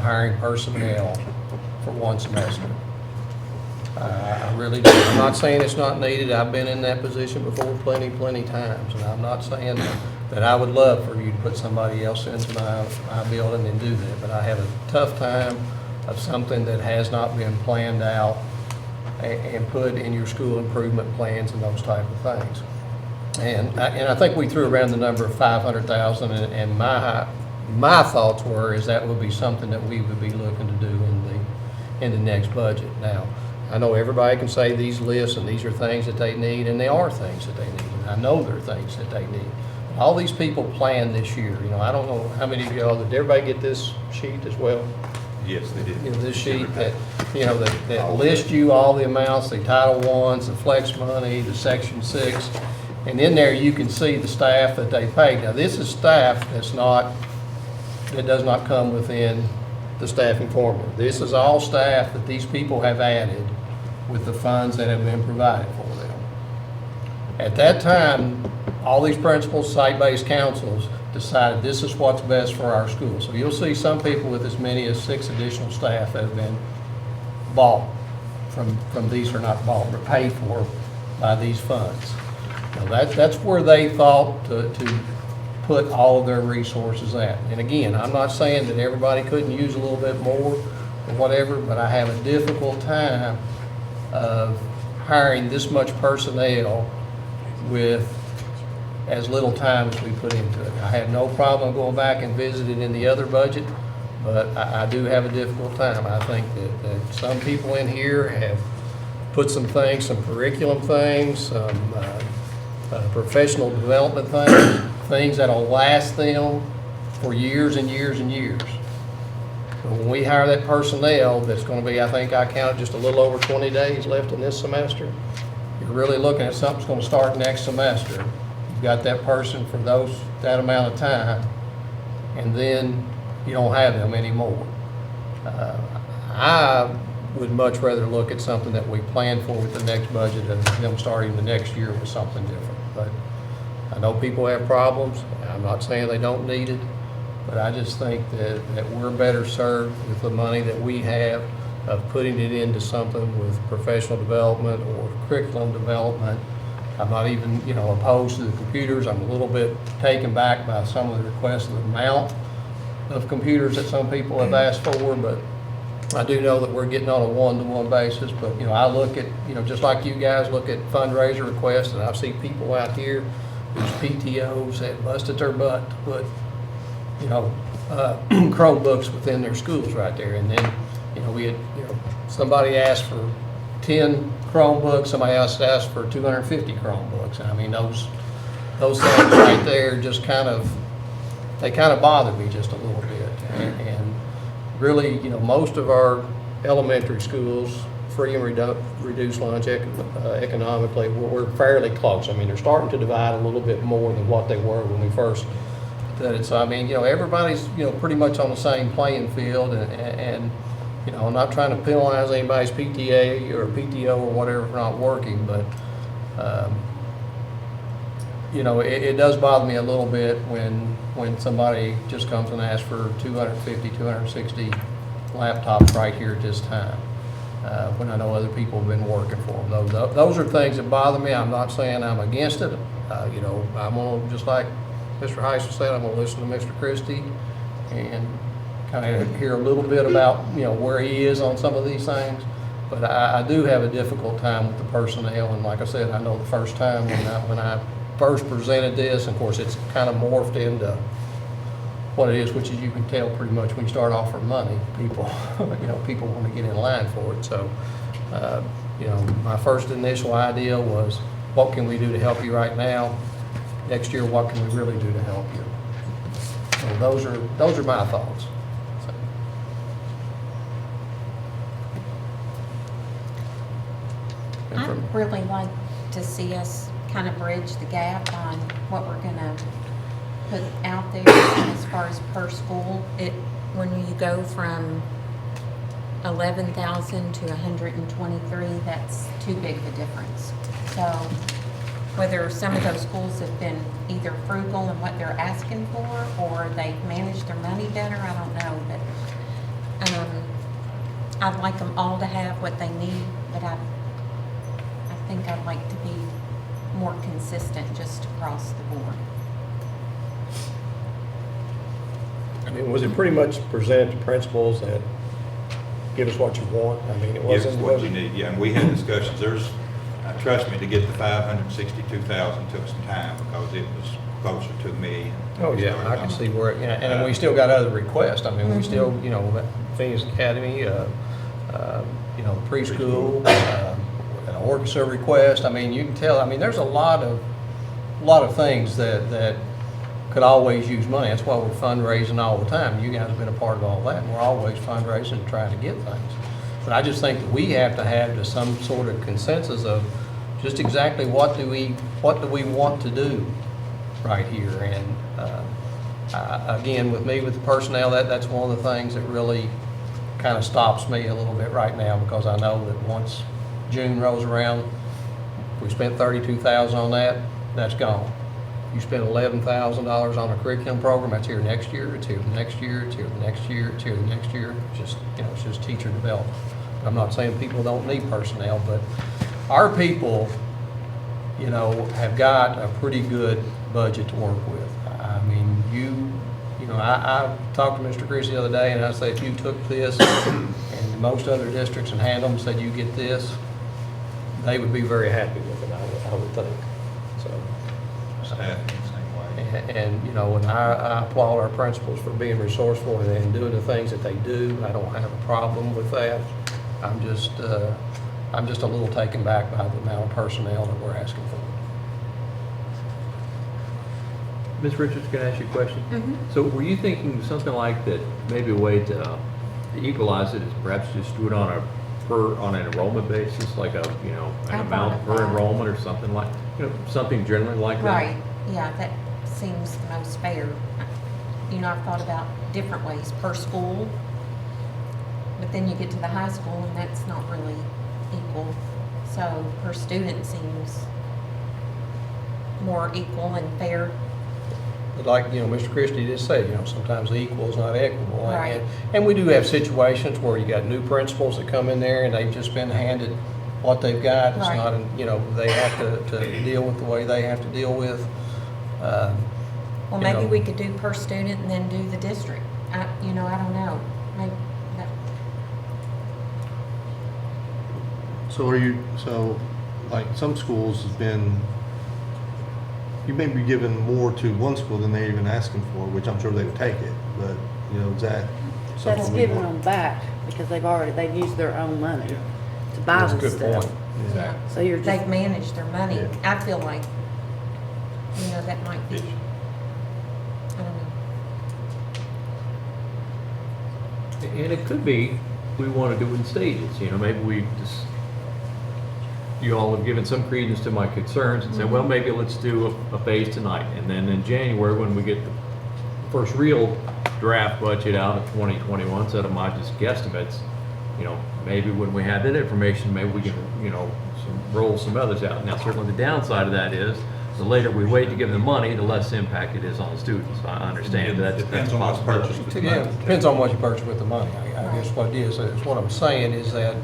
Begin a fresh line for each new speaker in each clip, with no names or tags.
hiring personnel for one semester. I really do. I'm not saying it's not needed. I've been in that position before plenty times, and I'm not saying that I would love for you to put somebody else into my building and do that, but I have a tough time of something that has not been planned out and put in your school improvement plans and those type of things. And I think we threw around the number of 500,000, and my thoughts were is that would be something that we would be looking to do in the next budget. Now, I know everybody can say these lists and these are things that they need, and they are things that they need. And I know they're things that they need. All these people planned this year. You know, I don't know how many of y'all, did everybody get this sheet as well?
Yes, they did.
You know, this sheet that, you know, that lists you all the amounts, the Title Is, the flex money, the Section 6. And in there you can see the staff that they paid. Now, this is staff that does not come within the staffing formula. This is all staff that these people have added with the funds that have been provided for them. At that time, all these principals, site-based councils decided this is what's best for our school. So you'll see some people with as many as 6 additional staff that have been bought from these, are not bought, but paid for by these funds. Now that's where they thought to put all of their resources at. And again, I'm not saying that everybody couldn't use a little bit more or whatever, but I have a difficult time of hiring this much personnel with as little time as we put into it. I had no problem going back and visiting in the other budget, but I do have a difficult time. I think that some people in here have put some things, some curriculum things, some professional development things that'll last them for years and years and years. But when we hire that personnel, that's going to be, I think I counted just a little over 20 days left in this semester. You're really looking at something's going to start next semester. You've got that person for that amount of time, and then you don't have them anymore. I would much rather look at something that we plan for with the next budget and them starting the next year with something different. But I know people have problems. I'm not saying they don't need it, but I just think that we're better served with the money that we have of putting it into something with professional development or curriculum development. I'm not even, opposed to the computers. I'm a little bit taken back by some of the requests of the amount of computers that some people have asked for, but I do know that we're getting on a one-to-one basis. But, I look at, just like you guys look at fundraiser requests, and I see people out here whose PTOs have busted their butt to put, Chromebooks within their schools right there. And then, we had, somebody asked for 10 Chromebooks, somebody else asked for 250 Chromebooks. I mean, those things right there just they kind of bother me just a little bit. And really, most of our elementary schools, free and reduced lunch economically, we're fairly close. I mean, they're starting to divide a little bit more than what they were when we first did it. So, I mean, everybody's, pretty much on the same playing field, and I'm not trying to penalize anybody's PTA or PTO or whatever for not working, but, it does bother me a little bit when somebody just comes and asks for 250, 260 laptops right here at this time, when I know other people have been working for them. Those are things that bother me. I'm not saying I'm against it. I'm going to, just like Mr. Heisel said, I'm going to listen to Mr. Christie and kind of hear a little bit about, where he is on some of these things. But I do have a difficult time with the personnel. And like I said, I know the first time when I first presented this, and of course it's kind of morphed into what it is, which is you can tell pretty much when you start offering money, people, people want to get in line for it. So, my first initial idea was, what can we do to help you right now? Next year, what can we really do to help you? So those are my thoughts.
I'd really like to see us kind of bridge the gap on what we're going to put out there as far as per school. When you go from 11,000 to 123, that's too big of a difference. So whether some of those schools have been either frugal in what they're asking for, or they've managed their money better, I don't know. But I'd like them all to have what they need, but I think I'd like to be more consistent just across the board.
I mean, was it pretty much presented to principals that give us what you want? I mean, it
Give us
wasn't.
what you need, yeah, and we had discussions, trust me, to get the 562,000 took some time, because it was closer to $1 million.
Oh, yeah, I can see where, and we still got other requests. I mean, we still, you know, Phoenix Academy, you know, preschool, an orchestra request. I mean, you can tell, I mean, there's a lot of things that could always use money. That's why we're fundraising all the time. You guys have been a part of all that, and we're always fundraising and trying to get things. But I just think that we have to have some sort of consensus of just exactly what do we want to do right here. And again, with the personnel, that's one of the things that really kind of stops me a little bit right now, because I know that once June rolls around, we spent $32,000 on that, that's gone. You spend $11,000 on a curriculum program, that's here next year, it's here the next year, it's here the next year, it's here the next year. It's just, you know, it's just teacher development. I'm not saying people don't need personnel, but our people, you know, have got a pretty good budget to work with. I mean, you know, I talked to Mr. Chris the other day, and I said, if you took this and most other districts and handled them, said you get this, they would be very happy with it, I would think. So.
Staff in the same way.
And, you know, and I applaud our principals for being resourceful and doing the things that they do. I don't have a problem with that. I'm just a little taken back by the amount of personnel that we're asking for.
Ms. Richards, can I ask you a question?
Mm-hmm.
So were you thinking something like that, maybe a way to equalize it is perhaps just do it on an enrollment basis, like an
I
amount
thought
per
of that.
enrollment or something like, something generally like that?
Right, yeah, that seems the most fair. You know, I've thought about different ways, per school, but then you get to the high school and that's not really equal. So per student seems more equal and fair.
But like, you know, Mr. Christie just said, you know, sometimes the equal is not equitable.
Right.
And we do have situations where you got new principals that come in there and they've just been handed what they've got. It's
Right.
not, you know, they have to deal with the way they have to deal with.
Well,
You
maybe
know.
we could do per student and then do the district. I don't know. Maybe that,
So like some schools has been, you may be giving more to one school than they're even asking for, which I'm sure they would take it, but, you know, is that
That's
something we
giving
want?
them back because they've used their own money to buy
That's a
this
good
stuff.
point.
yeah.
So you're
They've
just,
managed their money.
Yeah.
I feel like, you know, that might be,
It's-
I don't know.
And it could be, we want to do it in stages, maybe we just, you all have given some credence to my concerns and said, well, maybe let's do a phase tonight. And then in January, when we get the first real draft budget out of 2021, instead of my just guesstimates, maybe when we have that information, maybe we can, roll some others out. Now, certainly the downside of that is, the later we wait to give them the money, the less impact it is on the students. I understand that.
Depends on what's purchased with the
Yeah,
money.
depends on what you purchase with the money. I guess what it is what I'm saying is that,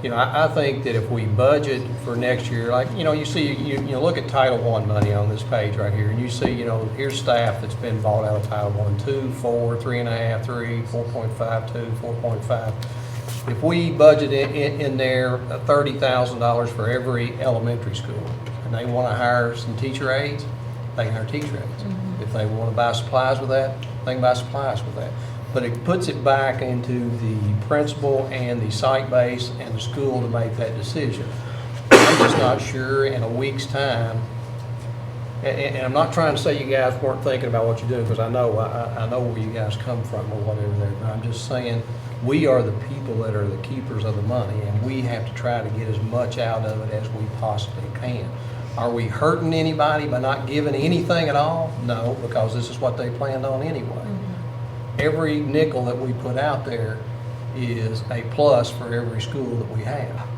I think that if we budget for next year, like, you see, you look at Title I money on this page right here, and you see, here's staff that's been bought out of Title I, 2, 4, 3.5, 3, 4.5, 2, 4.5. If we budget in there $30,000 for every elementary school, and they want to hire some teacher aides, they can hire teacher aides. If they want to buy supplies with that, they can buy supplies with that. But it puts it back into the principal and the site base and the school to make that decision. I'm just not sure in a week's time, and I'm not trying to say you guys weren't thinking about what you're doing, because I know where you guys come from or whatever there, but I'm just saying, we are the people that are the keepers of the money, and we have to try to get as much out of it as we possibly can. Are we hurting anybody by not giving anything at all? No, because this is what they planned on anyway. Every nickel that we put out there is a plus for every school that we have.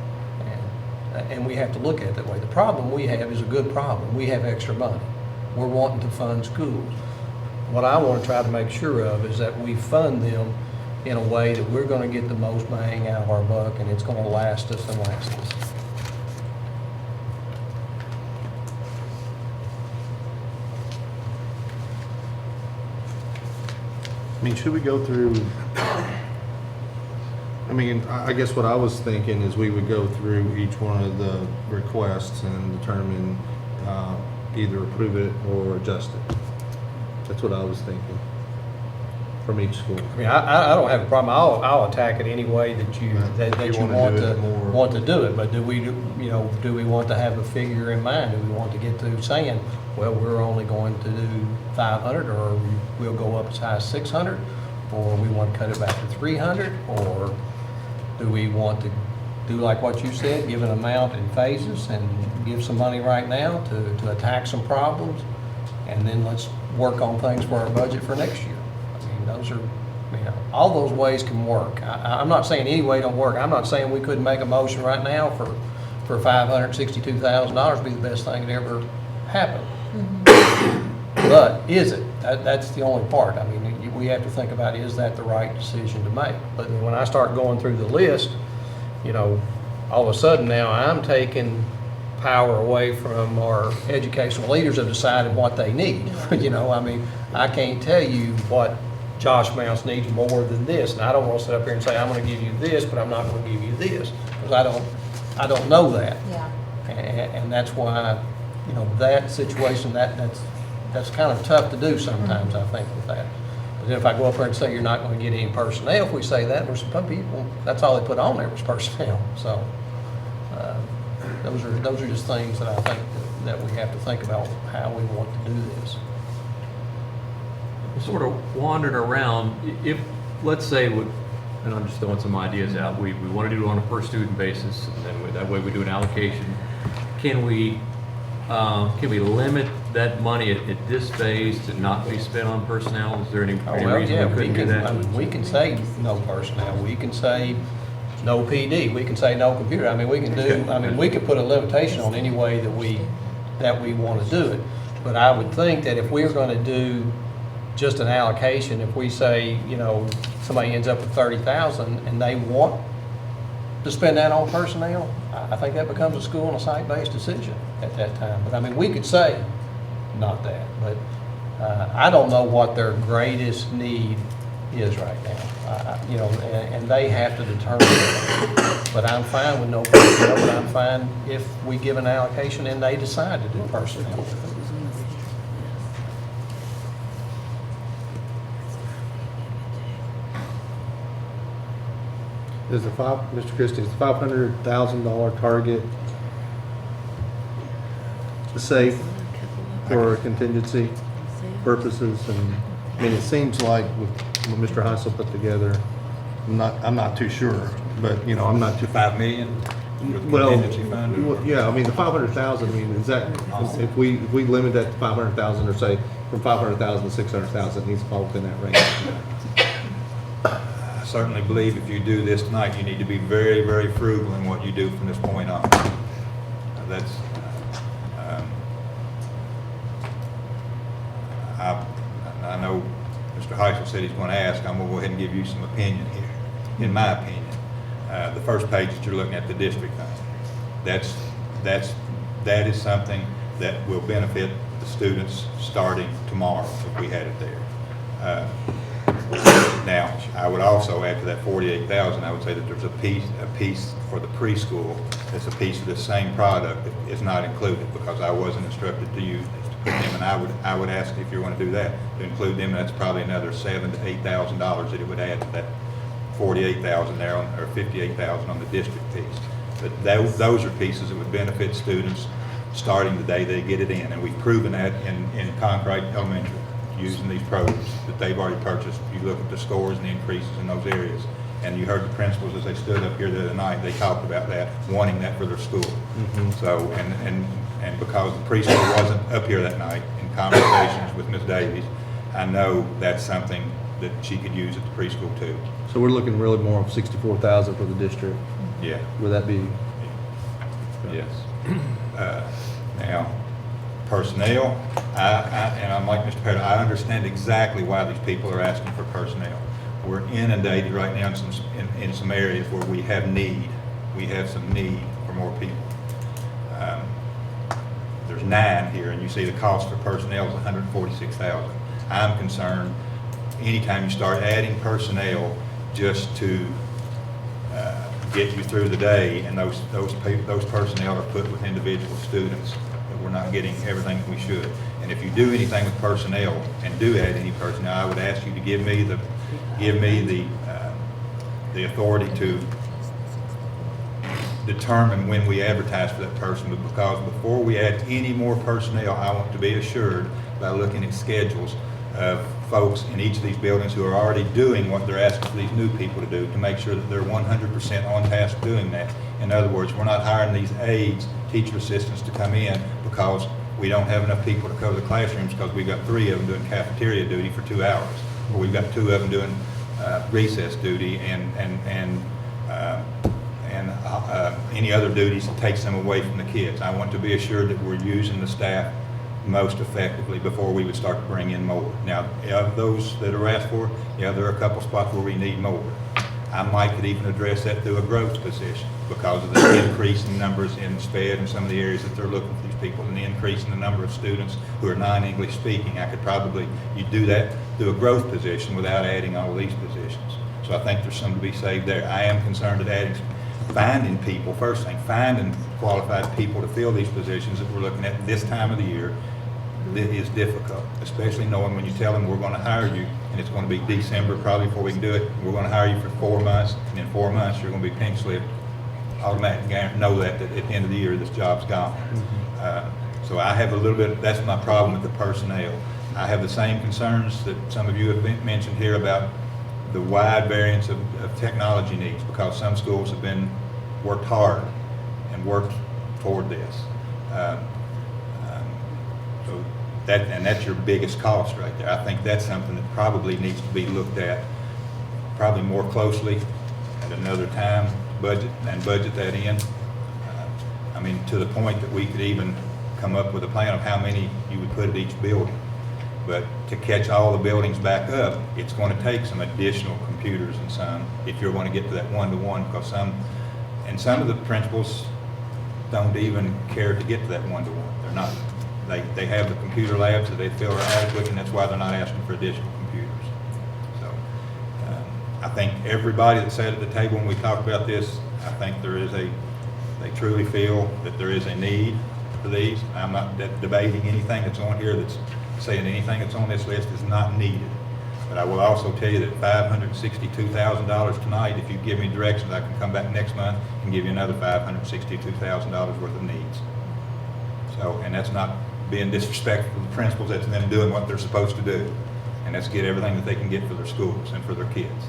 And we have to look at it that way. The problem we have is a good problem. We have extra money. We're wanting to fund schools. What I want to try to make sure of is that we fund them in a way that we're gonna get the most bang out of our buck, and it's gonna last us and last us.
I mean, should we go through, I mean, I guess what I was thinking is we would go through each one of the requests and determine, either approve it or adjust it. That's what I was thinking, from each school.
I mean, I don't have a problem, I'll attack it any way that you,
Right.
that
You
you
wanna
want
do it
to,
more-
want to do it, but do we, do we want to have a figure in mind? Do we want to get to saying, well, we're only going to do 500, or we'll go up as high as 600, or we want to cut it back to 300, or do we want to do like what you said, give an amount in phases and give some money right now to attack some problems, and then let's work on things for our budget for next year? I mean, those are, all those ways can work. I'm not saying any way don't work. I'm not saying we couldn't make a motion right now for $562,000 be the best thing that ever happened. But is it? That's the only part. I mean, we have to think about, is that the right decision to make? But then when I start going through the list, all of a sudden now I'm taking power away from our educational leaders have decided what they need. I mean, I can't tell you what Josh Mouse needs more than this, and I don't want to sit up here and say, I'm going to give you this, but I'm not going to give you this, because I don't know that.
Yeah.
And that's why, that situation, that's kind of tough to do sometimes, I think, with that. But then if I go up there and say you're not going to get any personnel, if we say that, there's some people, that's all they put on there was personnel. So those are just things that I think that we have to think about how we want to do this.
Sort of wandering around, if, let's say, and I'm just throwing some ideas out, we want to do it on a per student basis, and then that way we do an allocation. Can we limit that money at this phase to not be spent on personnel? Is there any
Well,
reason
yeah,
we couldn't do that?
I mean, we can say no personnel, we can say no PD, we can say no computer. I mean, we can put a limitation on any way that we want to do it. But I would think that if we're going to do just an allocation, if we say, somebody ends up with 30,000 and they want to spend that on personnel, I think that becomes a school and a site-based decision at that time. But I mean, we could say not that, but I don't know what their greatest need is right now. And they have to determine it. But I'm fine with no personnel, but I'm fine if we give an allocation and they decide to do personnel.
Mr. Christie, is the $500,000 target safe for contingency purposes? And I mean, it seems like with what Mr. Heisel put together, I'm not too sure, but I'm not too.
5 million with
Well,
contingency fund?
yeah, I mean, the 500,000, I mean, is that, if we limit that to 500,000, or say from 500,000 to 600,000, he's fall within that range?
I certainly believe if you do this tonight, you need to be very, very frugal in what you do from this point on. That's, I know Mr. Heisel said he's going to ask. I'm going to go ahead and give you some opinion here. In my opinion, the first page that you're looking at, the district thing, that is something that will benefit the students starting tomorrow if we had it there. Now, I would also add to that 48,000, I would say that there's a piece for the preschool that's a piece of the same product that is not included, because I wasn't instructed to use this, to put them, and I would ask if you're going to do that, to include them, and that's probably another $7,000 to $8,000 that it would add to that 48,000 there, or 58,000 on the district piece. But those are pieces that would benefit students starting the day they get it in, and we've proven that in Concrete Elementary, using these programs that they've already purchased. You look at the scores and the increases in those areas. And you heard the principals as they stood up here the other night, they talked about that, wanting that for their school.
Mm-hmm.
So, and because the preschool wasn't up here that night, in conversations with Ms. Davies, I know that's something that she could use at the preschool too.
So we're looking really more of 64,000 for the district.
Yeah.
Would that be?
Yes. Now, personnel, and I'm like Mr. Perry, I understand exactly why these people are asking for personnel. we're inundated right now in some areas where we have need. We have some need for more people. There's 9 here, and you see the cost for personnel is $146,000. I'm concerned anytime you start adding personnel just to get you through the day, and those personnel are put with individual students, that we're not getting everything that we should. And if you do anything with personnel and do add any personnel, I would ask you to give me the authority to determine when we advertise for that person, because before we add any more personnel, I want to be assured by looking at schedules of folks in each of these buildings who are already doing what they're asking for these new people to do, to make sure that they're 100% on task doing that. In other words, we're not hiring these aides, teacher assistants to come in because we don't have enough people to cover the classrooms, because we've got 3 of them doing cafeteria duty for 2 hours, or we've got 2 of them doing recess duty and any other duties that takes them away from the kids. I want to be assured that we're using the staff most effectively before we would start to bring in more. Now, of those that are asked for, yeah, there are a couple spots where we need more. I might could even address that through a growth position because of the increase in numbers in SPED and some of the areas that they're looking for these people, and the increase in the number of students who are non-English speaking. I could probably, you do that through a growth position without adding all these positions. So I think there's some to be saved there. I am concerned at adding, finding people, first thing, finding qualified people to fill these positions that we're looking at this time of the year. It is difficult, especially knowing when you tell them we're going to hire you, and it's going to be December probably before we can do it. We're going to hire you for 4 months, and in 4 months you're going to be pink slip, automatic guarantee, know that at the end of the year this job's gone. So I have a little bit, that's my problem with the personnel. I have the same concerns that some of you have mentioned here about the wide variance of technology needs, because some schools have been worked hard and worked toward this. So that's your biggest cost right there. I think that's something that probably needs to be looked at probably more closely at another time, budget that in. I mean, to the point that we could even come up with a plan of how many you would put at each building. But to catch all the buildings back up, it's going to take some additional computers and some, if you're going to get to that one-to-one, because some of the principals don't even care to get to that one-to-one. They're not. They have the computer labs that they feel are adequate, and that's why they're not asking for additional computers. So I think everybody that sat at the table when we talked about this, I think they truly feel that there is a need for these. I'm not debating anything that's on here that's saying anything that's on this list is not needed. But I will also tell you that $562,000 tonight, if you give me directions, I can come back next month and give you another $562,000 worth of needs. So, and that's not being disrespectful to the principals, that's them doing what they're supposed to do. And that's get everything that they can get for their schools and for their kids.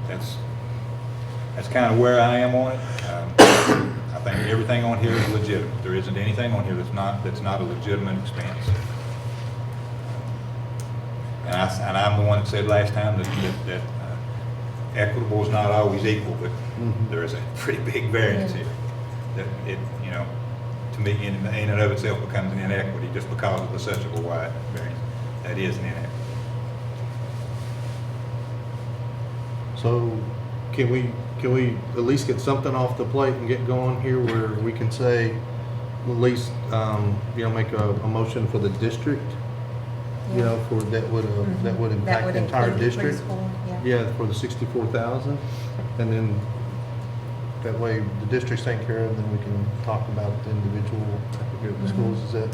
That's kind of where I am on it. I think everything on here is legitimate. There isn't anything on here that's not a legitimate expense. And I'm the one that said last time that equitable is not always equal, but there is a pretty big variance here. That it, to me, in and of itself becomes an inequity just because of such a wide variance. That is an inequity.
So can we at least get something off the plate and get going here where we can say, at least, make a motion for the district, for that would impact the entire
include the
district?
preschool,
Yeah, for the 64,000, and then that way the district's taken care of, then we can talk about the individual schools. Is that?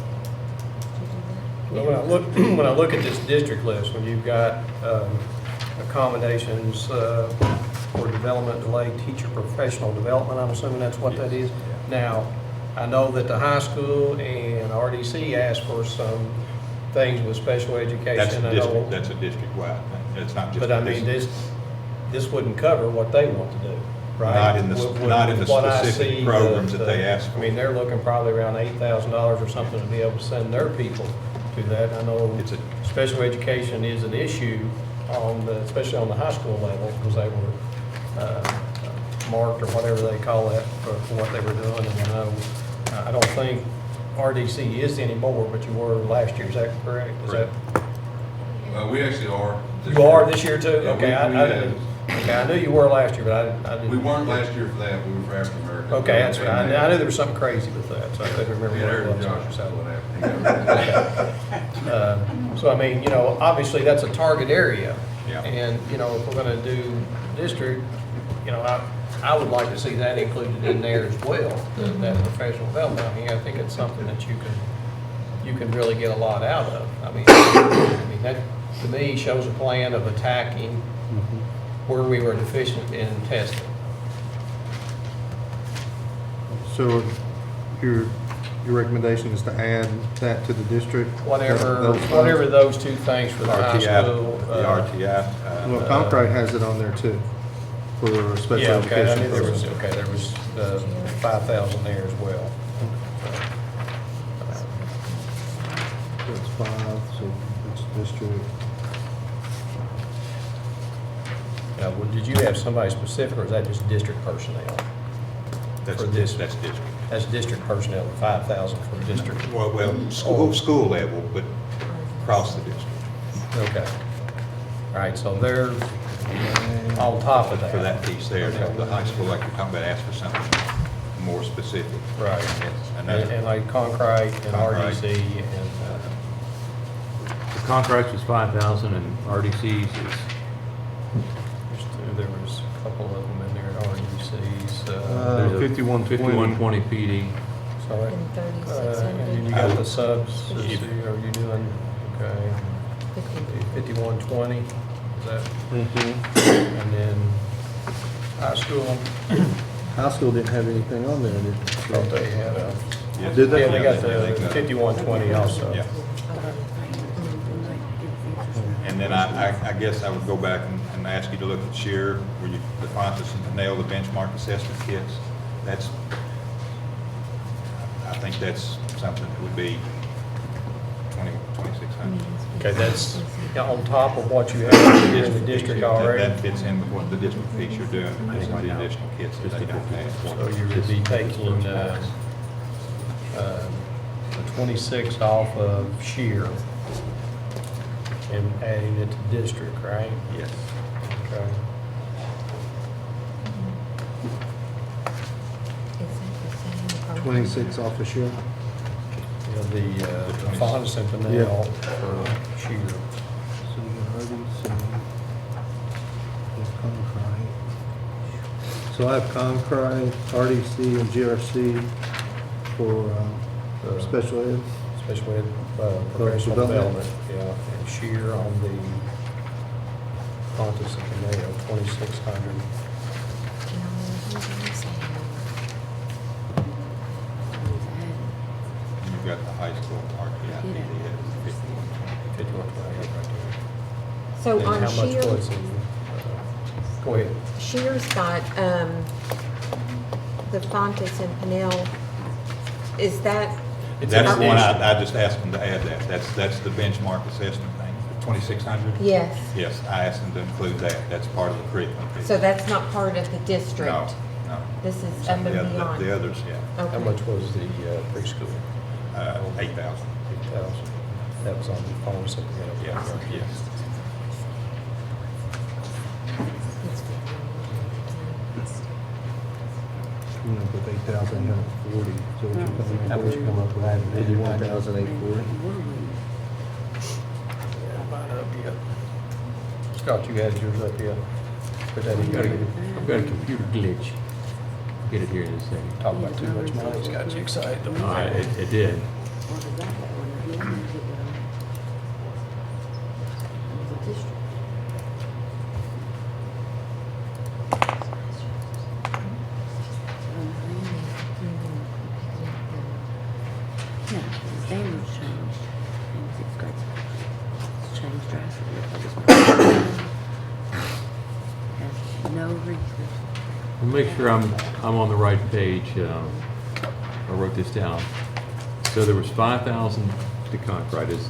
Well, when I look at this district list, when you've got accommodations for development delayed teacher professional development, I'm assuming that's what that is. Now, I know that the high school and RDC asked for some things with special education.
That's a district-wide thing. It's not just.
But I mean, this wouldn't cover what they want to do, right?
Not in the
What I
specific
see,
programs that they ask for.
I mean, they're looking probably around $8,000 or something to be able to send their people to that. I know special education is an issue especially on the high school level, because they were marked or whatever they call that for what they were doing. And I don't think RDC is anymore, but you were last year. Is that correct? Is that?
We actually are. this
You are
year.
this year too?
Yeah,
Okay,
we-
I
we
didn't, okay, I knew you were last year, but I didn't.
We weren't last year for that, we were for African American.
Okay, that's right. I knew there was something crazy with that, so I couldn't remember
Yeah,
what it
there's
was.
Josh, that's what happened.
So I mean, obviously that's a target area.
Yeah.
And, if we're gonna do district, I would like to see that included in there as well, that professional development. I mean, I think it's something that you can really get a lot out of. I mean, that, to me, shows a plan of attacking where we were deficient in testing.
So your recommendation is to add that to the district?
Whatever
Those funds?
whatever those two things for the high
RTI,
school.
the RTI.
Well, Concrete has it on there too, for special
Yeah, okay, I
education.
knew there was,
purposes.
5,000 there as well.
So it's 5, so it's district.
Now, did you have somebody specific, or is that just district personnel?
That's
for this-
That's district.
That's district personnel, 5,000 for district.
Well, school level, but across the district.
Okay. All right, so they're on top of that.
For that piece there,
Okay.
the high school, like you're talking about, asked for something more specific.
Right.
And
And like Concrete and
Concrete.
RDC and,
The contract was 5,000 and RDC's is,
there was a couple of them in there at RDC's.
there's a
5120.
5120 PD.
Sorry.
And
And
3,600.
then you got the subs, let's see, are you doing, okay, 5120, is that, and then high school,
High school didn't have anything on there, did it?
thought they had a,
Yes.
Did they?
yeah, they got
Yeah,
the 5120 also.
Yeah. And then I guess I would go back and ask you to look at SHEER, where you, the Fontes and Pinnell, the benchmark assessment kits. That's, I think that's something that would be 2,600.
Okay, that's on top of what you have here in the district already.
That fits in with what the district thinks you're doing, just the additional kits that they don't have.
So you would be taking the 26 off of shear and adding it to district, right?
Yes.
Okay.
Is that the same?
26 off the share?
Yeah, the
26.
Fontes and Pinnell for shear.
So you got RDC, there's Concrete. So I have Concrete, RDC, and GRC for special ed.
Special ed, professional
development.
development, yeah, and shear on the Fontes and Pinnell, 2,600.
You've got the high school RTI PD at 5120.
5120 right there.
So
And
on
how much
shear,
was it? Go ahead.
Shear's got, the Fontes and Pinnell, is that,
It's
That's
an
the one,
addition.
I just asked them to add that. That's the benchmark assessment thing, 2,600?
yes,
Yes, I asked them to include that. That's part of the curriculum piece.
so that's not part of the district?
No, no.
This is
Some
up
of
and
the
beyond?
The others, yeah.
How
Okay.
much was the preschool?
8,000.
8,000. That was on the phone, so we got.
Yeah, yes.
Coming up with 8,840. So what you coming
How
up
much you come up with that?
81,840.
Scott, you had yours up yet? Put that in,
I've got a computer glitch. Get it here in a second.
talk about too much money, it's got you excited.
All right, it did.
Yeah, the standards changed in sixth grade. It's changed drastically. Has no reason.
We'll make sure I'm on the right page. I wrote this down. So there was 5,000 to Concrete, is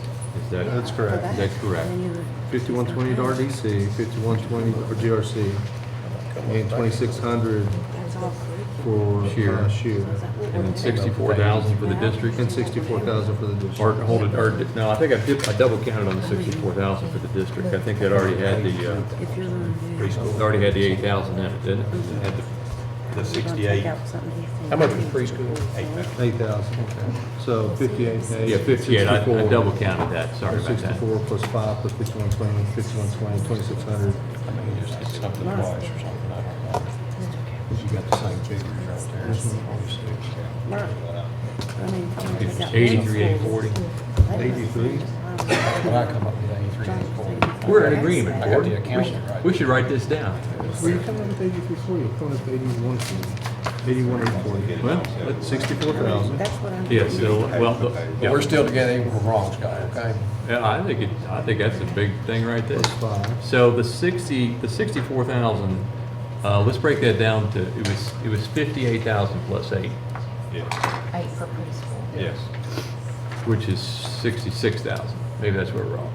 that?
That's correct.
Is that correct?
5120 to RDC, 5120 for GRC, and 2,600
That's all curriculum.
for
Shear.
Shear.
And then 64,000 for the district.
And 64,000 for the district.
Or hold it, or, no, I think I double counted on the 64,000 for the district. I think that already had the,
If you're gonna do.
it already had the 8,000 in it, didn't it? It had the-
The 68,
How much was preschool?
8,000.
8,000, okay. So 58.
Yeah, 58, I
64.
double counted that, sorry about that.
64 plus 5 plus 5120, 5120, 2,600.
I mean, it's something twice or something, I don't know. You got the same figures right there.
Right. I mean,
It's
they got
83,840.
83?
When I come up with 83,
We're in agreement,
I got
Gordon.
the accountant right.
We should write this down.
Where you coming up with 8340? You're coming up with 8140. 81,840.
Well, let's
64,000.
That's what I'm.
Yeah, so, well,
But
yeah.
we're still together even from wrong, Scott, okay?
Yeah, I think that's a big thing right there.
Plus 5.
So the 64,000, let's break that down to, it was 58,000 plus 8,
Yes,
8 for preschool.
yes.
which is 66,000. Maybe that's where we're wrong.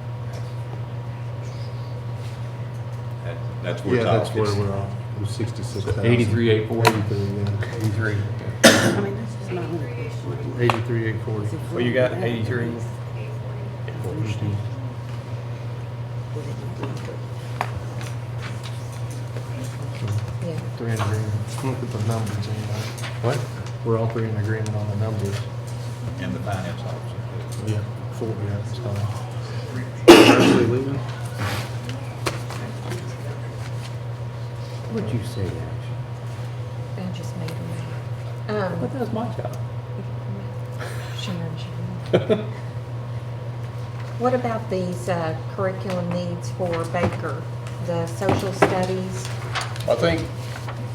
That's where
Yeah,
it's
that's
off.
where
It's-
we're on. It was 66,000.
83,840.
83, yeah.
83.
I mean, this is not gonna question.
83,840.
Well, you got 83.
Yeah.
Three in agreement. Look at the numbers anyway.
What?
We're all three in agreement on the numbers.
And the finance officer.
Yeah. 4, yeah, that's fine. Actually leaving?
What'd you say, Ash?
I just made them.
But that's my job.
Sharon. What about these curriculum needs for Baker, the social studies?
I think,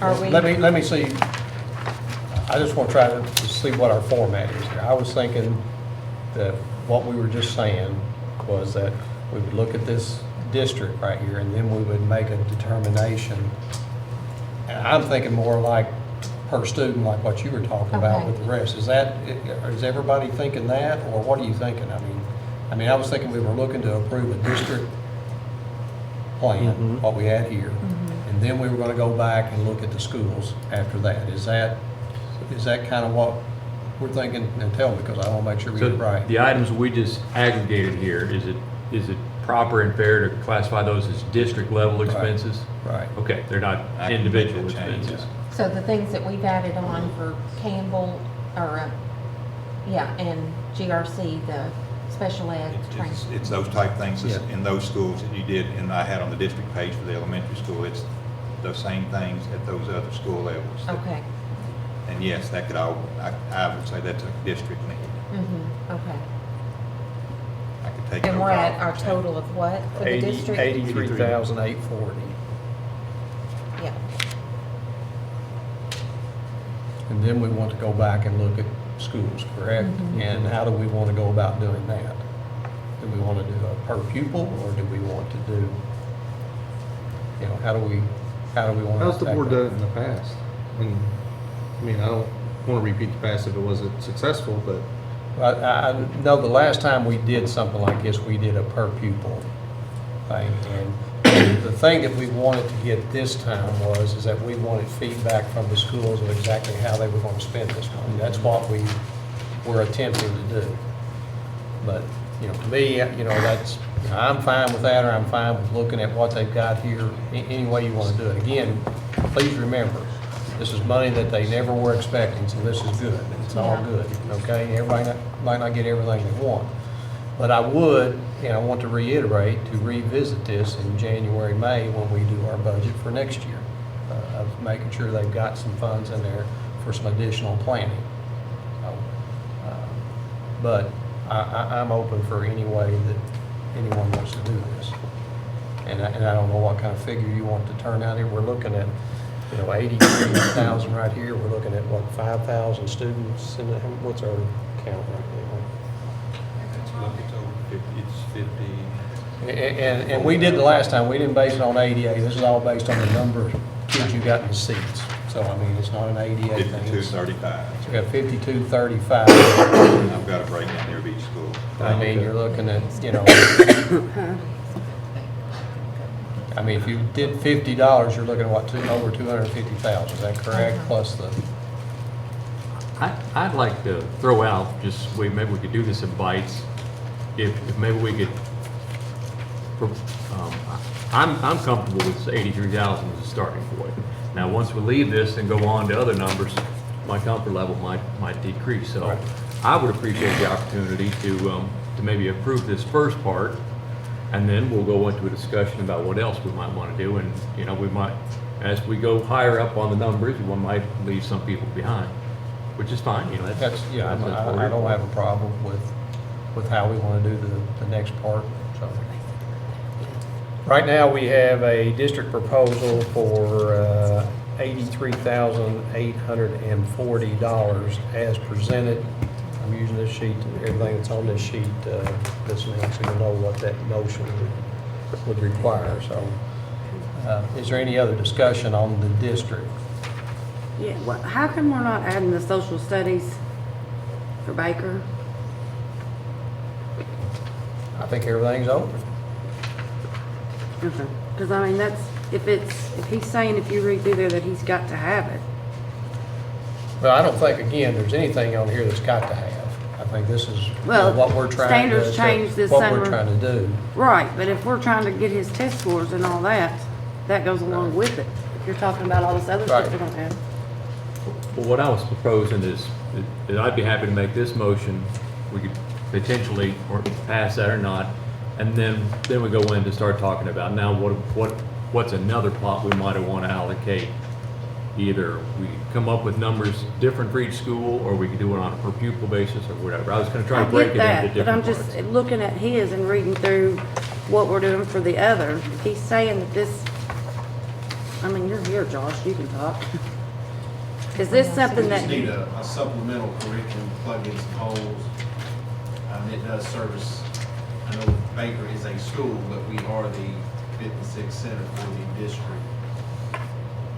Are we?
let me see, I just want to try to see what our format is here. I was thinking that what we were just saying was that we would look at this district right here, and then we would make a determination. And I'm thinking more like per student, like what you were talking about
Okay.
with the rest. Is everybody thinking that, or what are you thinking? I mean, I was thinking we were looking to approve a district plan,
Mhm.
what we had here, and then we were gonna go back and look at the schools after that. Is that kind of what we're thinking? And tell me, because I want to make sure we
So
get it right.
the items we just aggregated here, is it proper and fair to classify those as district level expenses?
Right.
Okay, they're not
I can
individual
make that change.
expenses.
So the things that we've added on for Campbell, or, and GRC, the special ed training.
It's those type things that's
Yeah.
in those schools that you did, and I had on the district page for the elementary school. It's the same things at those other school levels.
Okay,
And yes, that could all, I would say that's a district need.
okay.
I could take
And
those
we're
off
at our
and change
total
it.
of what for the district?
83,840.
Yeah,
And then we want to go back and look at schools, correct? And how do we want to go about doing that? Do we want to do a per pupil, or do we want to do, how do we want to?
How's the
attack
board
that?
done it in the past? And, I mean, I don't want to repeat the past if it wasn't successful, but
I know the last time we did something like this, we did a per pupil thing. And the thing that we wanted to get this time is that we wanted feedback from the schools of exactly how they were going to spend this money. That's what we were attempting to do. But, to me, that's, I'm fine with that, or I'm fine with looking at what they've got here, any way you want to do it. Again, please remember, this is money that they never were expecting, so this is good. It's all
Yeah.
good, okay? Everybody might not get everything they want. But I would, and I want to reiterate, to revisit this in January, May, when we do our budget for next year, of making sure they've got some funds in there for some additional planning. So, But I'm open for any way that anyone wants to do this. And I don't know what kind of figure you want to turn out here. We're looking at, 83,000 right here. We're looking at, 5,000 students, and what's our count right now?
It's over 50, it's 50.
And we did the last time, we didn't base it on ADA, this is all based on the number of kids you got in the seats. So, it's not an ADA thing.
5235.
So we got 5235.
I've got a breakdown there of each school.
You're looking at, if you did $50, you're looking at over 250,000, is that correct? Plus the
I'd like to throw out, just, maybe we could do this in bites. If maybe we could, I'm comfortable with 83,000 as a starting point. Now, once we leave this and go on to other numbers, my comfort level might decrease. So
Right.
I would appreciate the opportunity to maybe approve this first part, and then we'll go into a discussion about what else we might want to do. And, you know, we might, as we go higher up on the numbers, we might leave some people behind, which is fine, you know.
That's, yeah, I don't have a problem with how we want to do the next part, so. Right now, we have a district proposal for $83,840 as presented. I'm using this sheet, everything that's on this sheet, this next, so you'll know what that motion would require, so. Is there any other discussion on the district?
Yeah, well, how come we're not adding the social studies for Baker?
I think everything's open.
Because I mean, that's, if he's saying if you read through there that he's got to have it.
Well, I don't think, again, there's anything on here that's got to have. I think this is you know,
Well,
what we're trying to.
standards changed this
What
summer.
we're trying to do.
Right, but if we're trying to get his test scores and all that, that goes along with it. If you're talking about all this other stuff
Right.
we're gonna have.
Well, what I was proposing is, that I'd be happy to make this motion, we could potentially or pass that or not, and then we go in to start talking about now what's another pot we might want to allocate. Either we come up with numbers different for each school, or we could do it on a per pupil basis or whatever. I was gonna try
I
to break
get
it into
that, but I'm
different
just
parts.
looking at his and reading through what we're doing for the other. If he's saying that this, I mean, you're here, Josh, you can talk. Is this something
We
that?
just need a supplemental curriculum to plug in some holes. It does service, I know Baker is a school, but we are the fifth and sixth center for the district.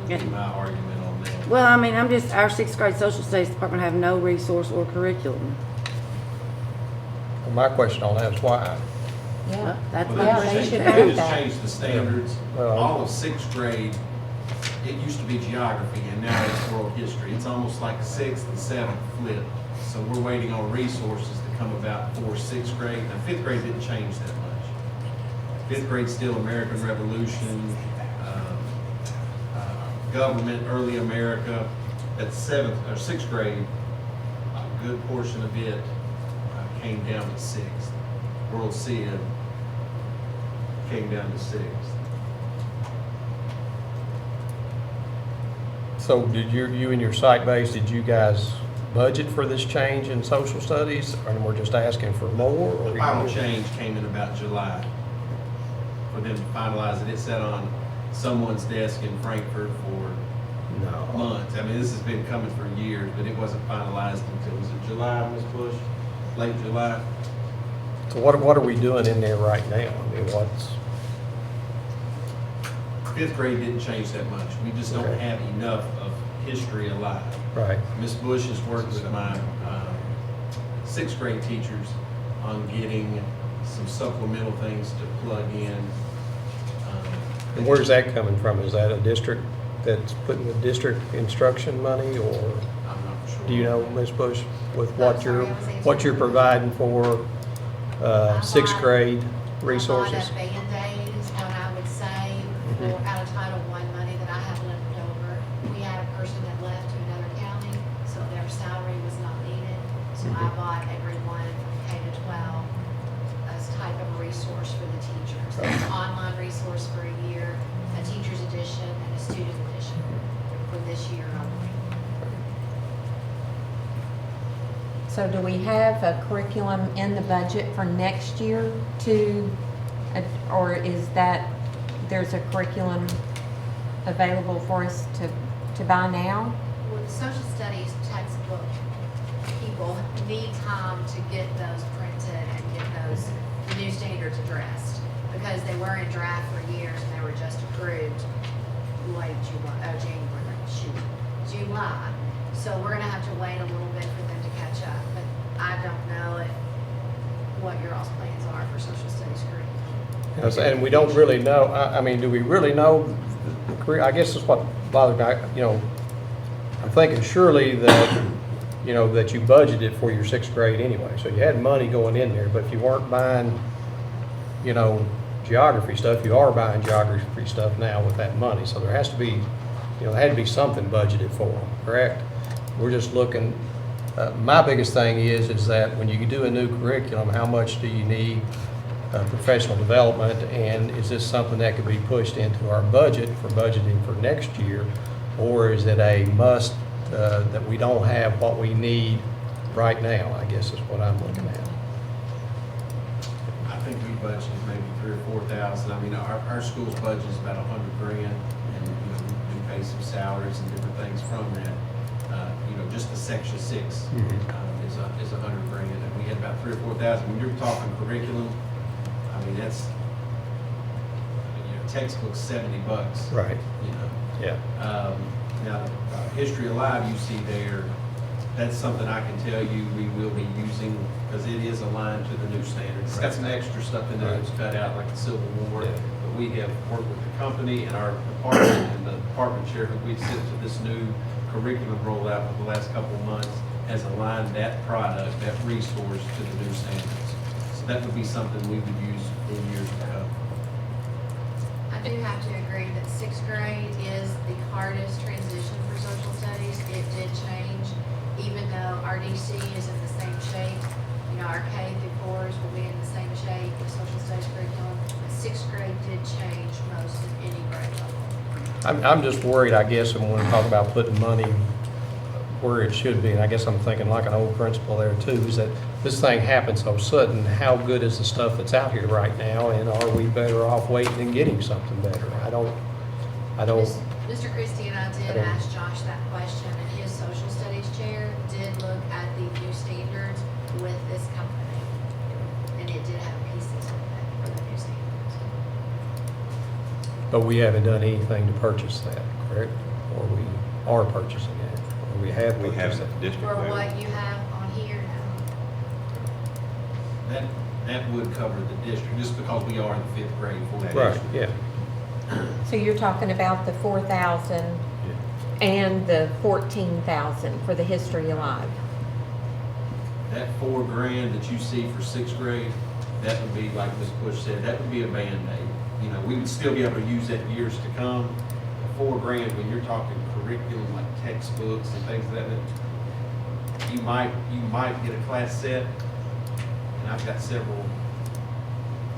Would be my argument on that.
Well, I mean, our sixth grade social studies department have no resource or curriculum.
Well, my question on that is why?
Yeah.
That's
Well,
my
Yeah,
they
they
question.
should
they
have
just
that.
changed the standards.
Well-
All of sixth grade, it used to be geography, and now it's world history. It's almost like sixth and seventh flip. So we're waiting on resources to come about for sixth grade. Now, fifth grade didn't change that much. Fifth grade's still American Revolution, government, early America. At seventh or sixth grade, a good portion of it came down to sixth. World Civ came down to sixth.
So did you and your site base, did you guys budget for this change in social studies? Or we're just asking for more? Or
The final change came in about July for them to finalize it. It sat on someone's desk in Frankfurt for
No.
months. I mean, this has been coming for years, but it wasn't finalized until, was it July, Ms. Bush? Late July?
So what are we doing in there right now? I mean, what's,
Fifth grade didn't change that much. We just don't
Okay.
have enough of history alive.
right,
Ms. Bush has worked with my sixth grade teachers on getting some supplemental things to plug in.
and where's that coming from? Is that a district that's putting the district instruction money, or
I'm not sure.
do you know, Ms. Bush, with
I'm
what
sorry,
you're,
I was answering.
what you're providing for sixth grade resources?
A lot of Band-Aids, what I would say, for out of Title I money that I have left over. We had a person that left to another county, so their salary was not needed. So I bought everyone from K to 12 as type of a resource for the teachers. It's an online resource for a year, a teacher's edition, and a student edition for this year only.
So do we have a curriculum in the budget for next year or is that, there's a curriculum available for us to buy now?
With social studies textbook, people need time to get those printed and get those new standards addressed. Because they were in draft for years and they were just approved late July. So we're gonna have to wait a little bit for them to catch up. But I don't know what your all's plans are for social studies curriculum.
Yes, and we don't really know, I mean, do we really know, I guess that's what bothers me, I'm thinking surely that you know, that you budgeted for your sixth grade anyway. So you had money going in there, but if you weren't buying, you know, geography stuff, you are buying geography stuff now with that money. So there has to be, you know, there had to be something budgeted for them, correct? We're just looking, my biggest thing is that when you do a new curriculum, how much do you need professional development? And is this something that could be pushed into our budget for budgeting for next year? Or is it a must that we don't have what we need right now, I guess is what I'm looking at.
I think we budgeted maybe 3,000 or 4,000. I mean, our school's budget is about $100,000, and, you know, we pay some salaries and different things from that. You know, just the section 6 is $100,000, and we had about 3,000 or 4,000. When you're talking curriculum, I mean, that's, you know, textbook's $70.
Right.
You know.
Yeah.
Now, History Alive you see there, that's something I can tell you we will be using, because it is aligned to the new standards. It's got some extra stuff in there that's cut out, like the Civil War, but we have worked with the company and our department, and the department chair who we sent to this new curriculum rollout for the last couple of months has aligned that product, that resource to the new standards. So that would be something we would use in years to come.
I do have to agree that sixth grade is the hardest transition for social studies. It did change, even though our DC is in the same shape. You know, our K through 4s will be in the same shape, the social studies curriculum. But sixth grade did change most of any grade level.
I'm just worried, I guess, when we talk about putting money where it should be, and I guess I'm thinking like an old principal there too, is that this thing happens so sudden. How good is the stuff that's out here right now, and are we better off waiting and getting something better? I don't.
Mr. Christie and I did ask Josh that question, and his social studies chair did look at the new standards with this company. And it did have pieces of it for the new standards.
But we haven't done anything to purchase that, correct? Or we are purchasing it, or we have
We
purchased
haven't
it.
district
For
level.
what you have on here now.
That would cover the district, just because we are in the 5th grade for that.
Right, yeah.
So you're talking about the 4,000 and the 14,000 for the History Alive?
That $4,000 that you see for 6th grade, that would be, like Ms. Bush said, that would be a Band-Aid. You know, we would still be able to use that in years to come. $4,000, when you're talking curriculum, like textbooks and things like that, you might get a class set, and I've got several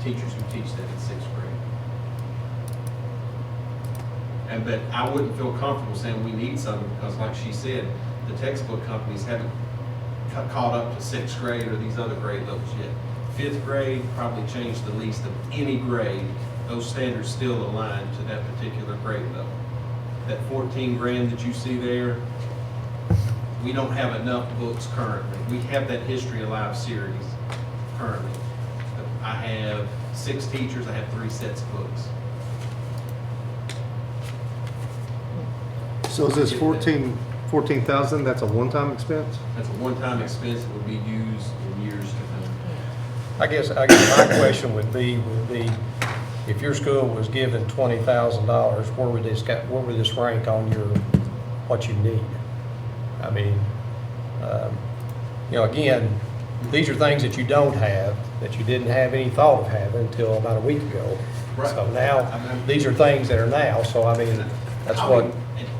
teachers who teach that in 6th grade. But I wouldn't feel comfortable saying we need something, because like she said, the textbook companies haven't caught up to 6th grade or these other grade levels yet. 5th grade probably changed the least of any grade. Those standards still align to that particular grade level. That $14,000 that you see there, we don't have enough books currently. We have that History Alive series currently. I have 6 teachers, I have 3 sets of books.
So is this 14,000, that's a one-time expense?
That's a one-time expense that would be used in years to come.
I guess my question would be, if your school was given $20,000, where would this rank on your, what you need? I mean, you know, again, these are things that you don't have, that you didn't have any thought of having until about a week ago.
Right.
So now, these are things that are now, so I mean, that's
I'll
what.
be-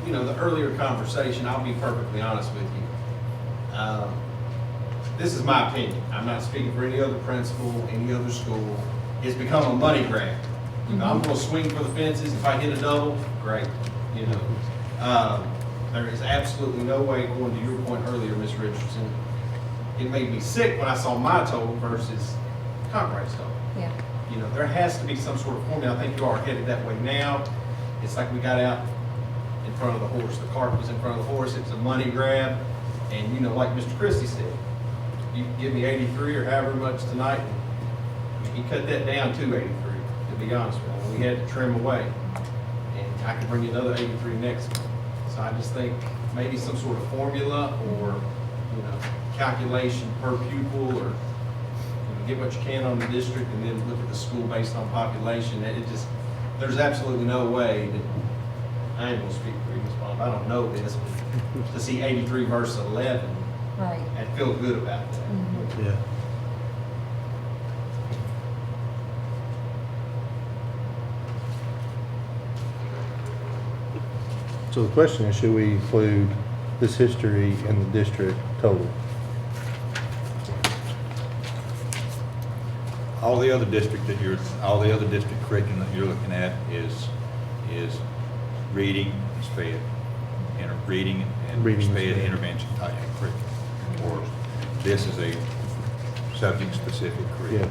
You know, the earlier conversation, I'll be perfectly honest with you. This is my opinion. I'm not speaking for any other principal, any other school. It's become a money grab. You know, I'm gonna swing for the fences. If I hit a double, great, you know. There is absolutely no way, going to your point earlier, Ms. Richardson, it made me sick when I saw my total versus Conrad's total.
Yeah.
You know, there has to be some sort of formula. I think you are headed that way now. It's like we got out in front of the horse. The cart was in front of the horse. It's a money grab. And, you know, like Mr. Christie said, you can give me 83 or however much tonight. And he cut that down to 83, to be honest with you. We had to trim away. And I can bring you another 83 next month. So I just think maybe some sort of formula or, you know, calculation per pupil, or get what you can on the district and then look at the school based on population. It just, there's absolutely no way that, I ain't gonna speak for you, Ms. Bond, I don't know this, but to see 83 versus 11,
Right.
and feel good about that.
Mhm.
Yeah. So the question is, should we include this history in the district total?
All the other district curriculum that you're looking at is reading and sped, reading and
Reading and
sped
sped.
intervention type of curriculum. Or this is a subject-specific curriculum.
Yeah.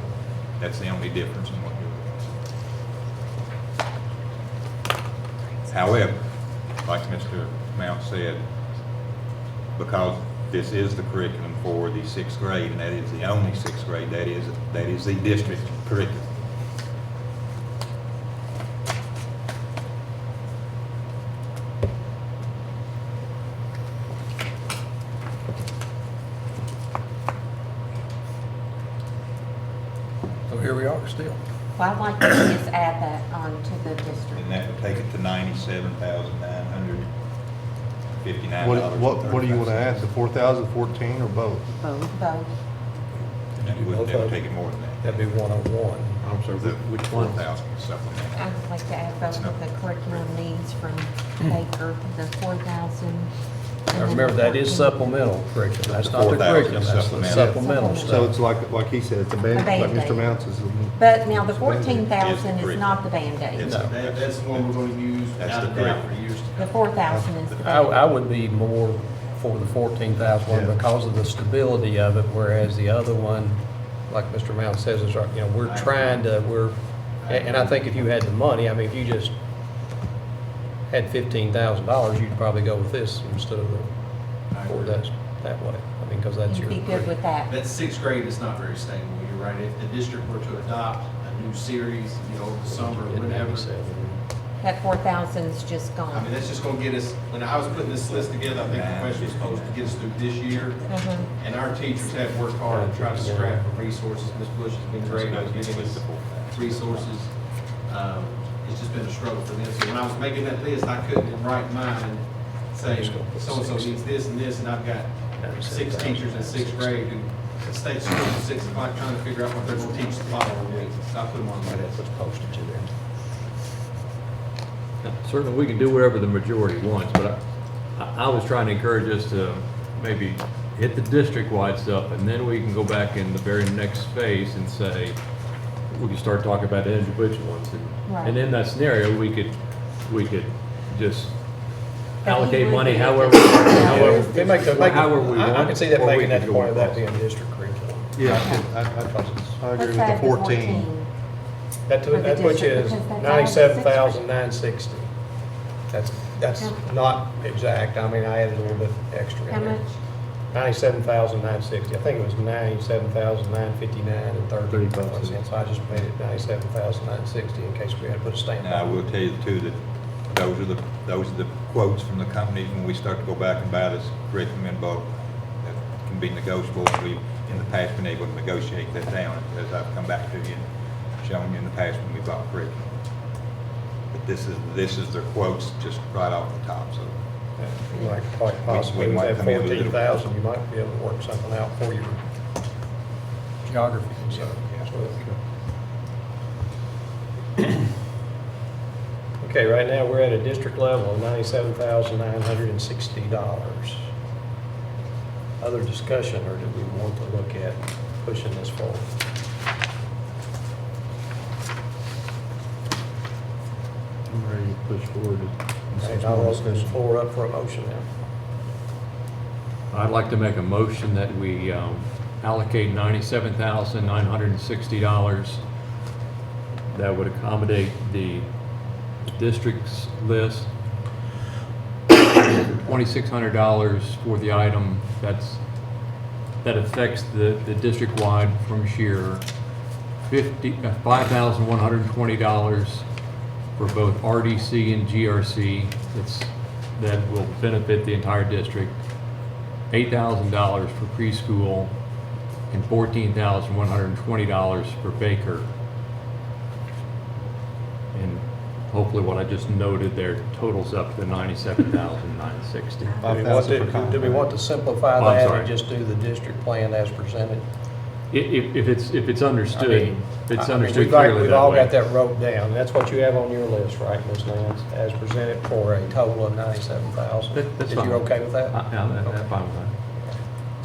That's the only difference in what you're looking at. However, like Mr. Mount said, because this is the curriculum for the sixth grade, and that is the only sixth grade, that is the district curriculum.
So here we are still.
Well, I'd like to see us add that on to the district.
And that would take it to $97,959.
What do you want to add, the 4,014 or both?
Both.
Both.
That would take it more than that.
That'd be 101.
I'm sorry,
The
which one?
4,000 supplemental.
I would like to add both of the curriculum needs from Baker, the 4,000.
Now remember, that is supplemental curriculum. That's not the
4,000
curriculum, that's the
supplemental.
supplemental
So
So
stuff.
it's like he said, it's a
A
band, like
Band-Aid.
Mr. Mounts is.
But now the
Is
14,000
the
is not the Band-Aid.
It's-
No.
That's the one we're gonna use
That's
without
the
a doubt for
curriculum.
years to
The
come.
4,000 is the
I
Band-Aid.
would be more for the 14,000 one
Yeah.
because of the stability of it, whereas the other one, like Mr. Mount says, is, we're trying to, and I think if you had the money, I mean, if you just had $15,000, you'd probably go with this instead of the, or that's, that way. I mean, because that's your.
You'd be good with that.
That sixth grade is not very stable, you're right. If the district were to adopt a new series, over the summer or whatever,
That 4,000 is just
I mean,
gone.
that's just gonna get us, when I was putting this list together, I think the question was supposed to get us through this year.
Mhm.
And our teachers have worked hard to try to scrap for resources. Ms. Bush has been great at giving us resources. It's just been a struggle for them. So when I was making that list, I couldn't in right mind say, so-and-so needs this and this, and I've got 6 teachers in sixth grade who stay at school at 6 o'clock trying to figure out what they're gonna teach the following week. So I put them on my list.
Posted to there.
Certainly, we can do whatever the majority wants, but I was trying to encourage us to maybe hit the district-wide stuff, and then we can go back in the very next phase and say, we can start talking about the individual ones.
Right.
And in that scenario, we could just
But he
allocate
would
money
be-
however
They make,
however we want.
I can see that
or we
making
could
that
go
point of that
across.
being district curriculum.
Yeah, I agree
Let's
with
add
the 14.
That
For the
puts you
district,
as
because that's all the
97,960. That's
How-
not exact. I mean, I added a little bit extra in
How
there.
much?
97,960. I think it was 97,959 and 35
cents.
cents. I just made it 97,960 in case we had to put a stamp
Now, I
on
will
it.
tell you too, that those are the quotes from the companies when we start to go back and buy this curriculum in bulk. That can be negotiable, and we've, in the past, been able to negotiate that down, as I've come back to you and shown you in the past when we bought curriculum. But this is their quotes just right off the top, so.
You might quite possibly,
We
with
might
that
come in a little-
14,000, you might be able to work something out for your geography and stuff. Okay, right now, we're at a district level of $97,960. Other discussion, or do we want to look at pushing this forward?
I'm ready to push forward.
Okay, I'll open this floor up for a motion now.
I'd like to make a motion that we allocate $97,960 that would accommodate the district's list, $2,600 for the item that affects the district-wide from Shearer, $5,120 for both RDC and GRC that will benefit the entire district, $8,000 for preschool, and $14,120 for Baker. And hopefully what I just noted there totals up to 97,960.
Do we want
5,000 for
to
contract.
simplify
Oh, I'm
that
sorry.
and just do the district plan as presented?
If it's understood, if it's
I mean,
understood clearly
we've
that
all
way.
got that wrote down. That's what you have on your list, right, Ms. Nance? As presented for a total of 97,000.
That's
Is
fine.
you okay with that?
Yeah, I'm fine with that.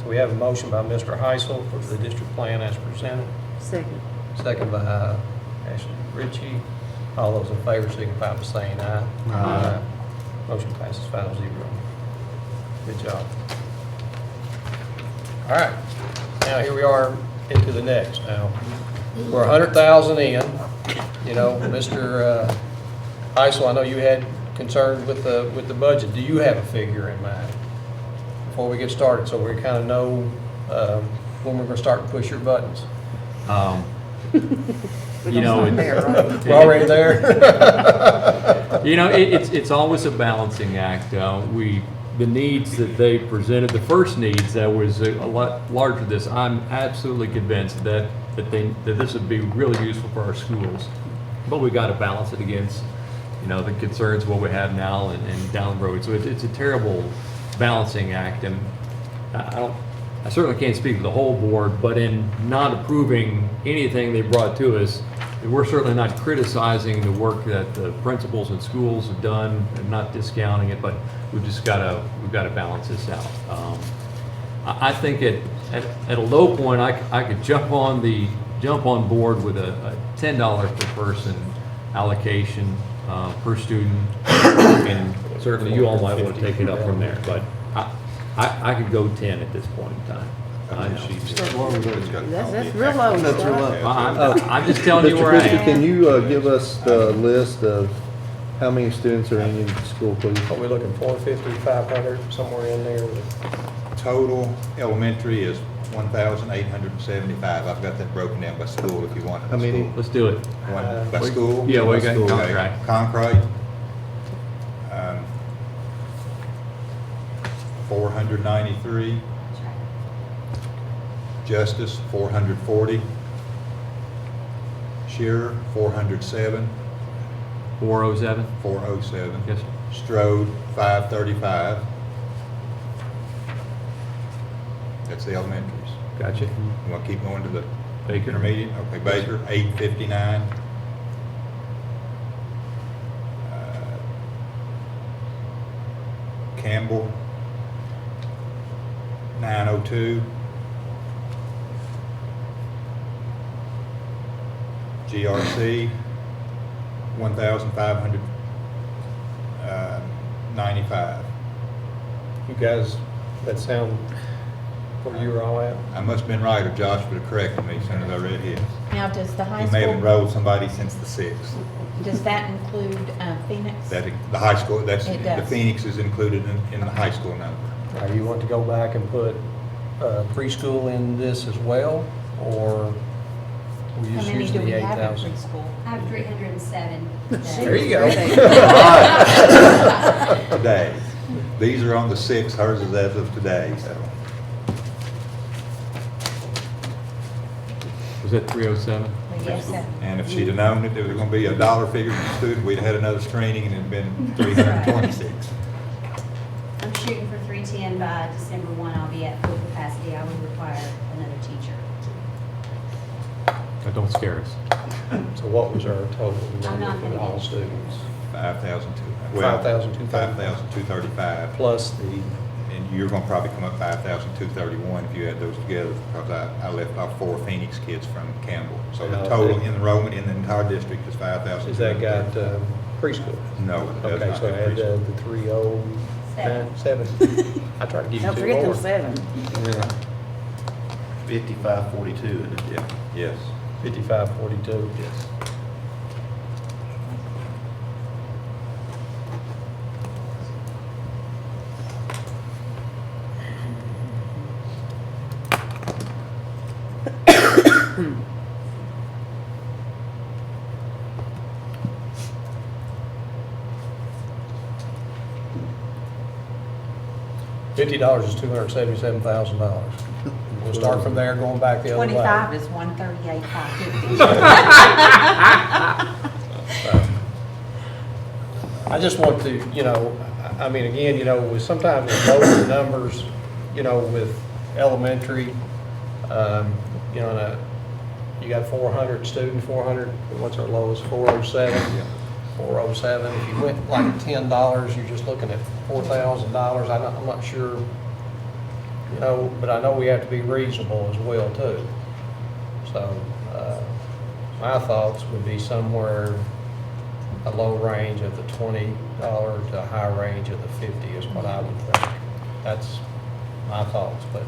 So we have a motion by Mr. Heisel for the district plan as presented,
Second.
second by Ashley Ritchie. All those in favor signify by saying aye.
Aye.
Motion passes 5-0. Good job. All right, now here we are into the next. Now, we're 100,000 in, you know, Mr. Heisel, I know you had concerns with the budget. Do you have a figure in mind before we get started, so we kind of know when we're gonna start to push your buttons?
You know, it's-
We're already there?
You know, it's always a balancing act. The needs that they presented, the first needs, that was a lot larger than this. I'm absolutely convinced that this would be really useful for our schools. But we got to balance it against, you know, the concerns of what we have now and down the road. So it's a terrible balancing act. And I certainly can't speak for the whole board, but in not approving anything they brought to us, we're certainly not criticizing the work that the principals and schools have done and not discounting it, but we've got to balance this out. I think at a low point, I could jump on board with a $10 per person allocation per student, and certainly you all might want to take it up from there, but I could go 10 at this point in time. I know.
That's real low.
That's real low.
I'm just telling you
Mr.
where I
Christie,
am.
can you give us the list of how many students are in your school, please?
Are we looking 450, 500, somewhere in there?
Total elementary is 1,875. I've got that broken down by school if you want it.
How many?
Let's do it.
One by school?
Yeah, we
By
got
school.
contract.
Concrete. 493. Justice, 440. Shearer, 407.
407?
407.
Yes, sir.
Strode, 535. That's the elementaries.
Gotcha.
You want to keep going to the
Baker?
intermediate? Okay, Baker, 859. Campbell, 902. GRC, 1,595.
You guys, that sound where you were all at?
I must have been right, or Josh would have corrected me as soon as I read his.
Now, does the high
He may have
school,
enrolled somebody since the 6th.
does that include Phoenix?
That, the high school, that's,
It
the
does.
Phoenix is included in the high school number.
Now, you want to go back and put preschool in this as well, or we
How
just
many
use
do
the
we have in
8,000?
preschool?
I have 307.
There you go.
Today. These are on the 6th, hers is as of today, so.
Was that 307?
Yes, sir.
And if she'd have known that there was gonna be a dollar figure per student, we'd have had another screening and it'd been 326.
I'm shooting for 310 by December 1. I'll be at full capacity. I would require another teacher.
That don't scare us.
So what was our total
I'm not
number for
gonna
all
get it.
students?
5,235.
Plus the,
And you're gonna probably come up 5,231 if you add those together, because I left off 4 Phoenix kids from Campbell. So the total enrollment in the entire district is 5,000.
is that got preschool?
No, it does
Okay,
not
so
have
add
preschool.
the 307. I tried to give you
Don't
two
forget them
more.
7.
5542, isn't it?
Yeah, yes.
5542.
Yes.
$50 is $277,000. We'll start from there, going back the other way.
25 is 138,550.
I just want to, I mean, again, sometimes with lower numbers, with elementary, you got 400 students, 400, what's our lowest, 407? 407, if you went like $10, you're just looking at $4,000. I'm not sure, but I know we have to be reasonable as well too. So, my thoughts would be somewhere a low range of the $20 to a high range of the 50 is what I would think. That's my thoughts, but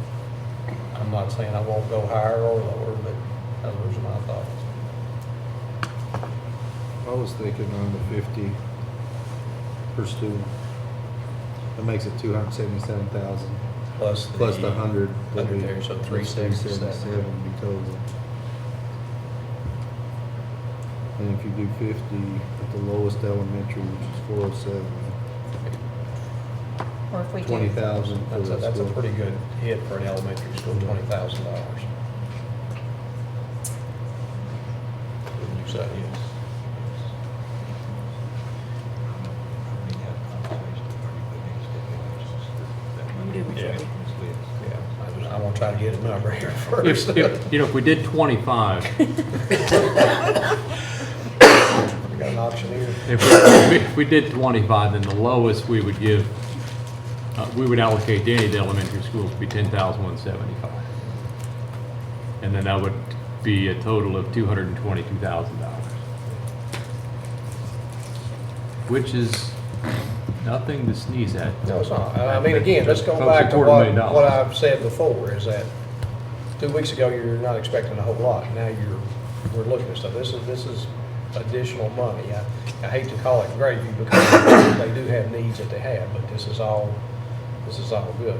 I'm not saying I won't go higher or lower, but those are my thoughts.
I was thinking on the 50 per student. That makes it 277,000
Plus
plus the 100. that we-
there, so
that's
377.
be total. And if you do 50 at the lowest elementary, which is 407,
Or if we do.
20,000 for the
That's a
school.
pretty good hit for an elementary school, $20,000. Wouldn't you say? Yes. Yeah. Yeah, I want to try to get a number here first.
If we did 25,
We got an auctioneer.
if we did 25, then the lowest we would give, we would allocate to any of the elementary schools would be $10,175. And then that would be a total of $222,000. Which is nothing to sneeze at.
No, it's not. I mean, again, let's go
Close
back to
$250,000.
what I've said before, is that 2 weeks ago, you're not expecting a whole lot. Now we're looking at stuff. This is additional money. I hate to call it gravy because they do have needs that they have, but this is all good.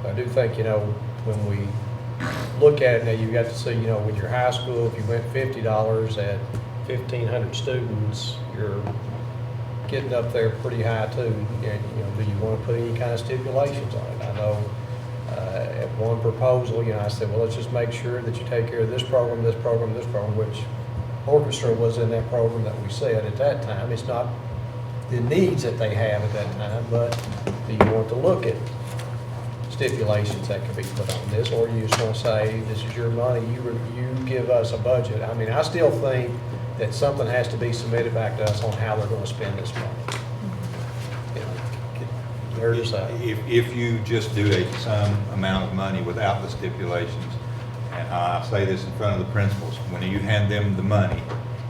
I do think, when we look at it, now you've got to see, with your high school, if you went $50 at 1,500 students, you're getting up there pretty high too. And, do you want to put any kind of stipulations on it? I know at one proposal, I said, well, let's just make sure that you take care of this program, this program, this program, which orchestra was in that program that we said at that time. It's not the needs that they have at that time, but do you want to look at stipulations that can be put on this, or you just want to say, this is your money, you give us a budget? I mean, I still think that something has to be submitted back to us on how they're going to spend this money. There's
If you just do some amount of money without the stipulations, and I say this in front of the principals, when you hand them the money,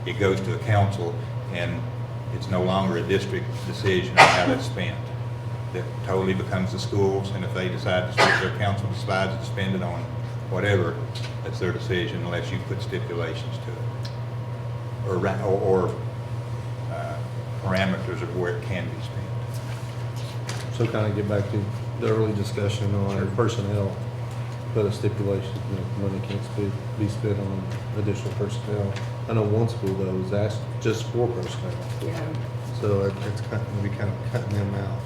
it goes to a council, and it's no longer a district decision on how that's spent. That totally becomes the schools, and if they decide to spend, their council decides to spend it on whatever, that's their decision unless you put stipulations to it. Or parameters of where it can be spent.
So kind of get back to the early discussion on personnel, put a stipulation that money can't be spent on additional personnel. I know one school though is asked just for personnel,
Yeah.
so it's going to be kind of cutting them out.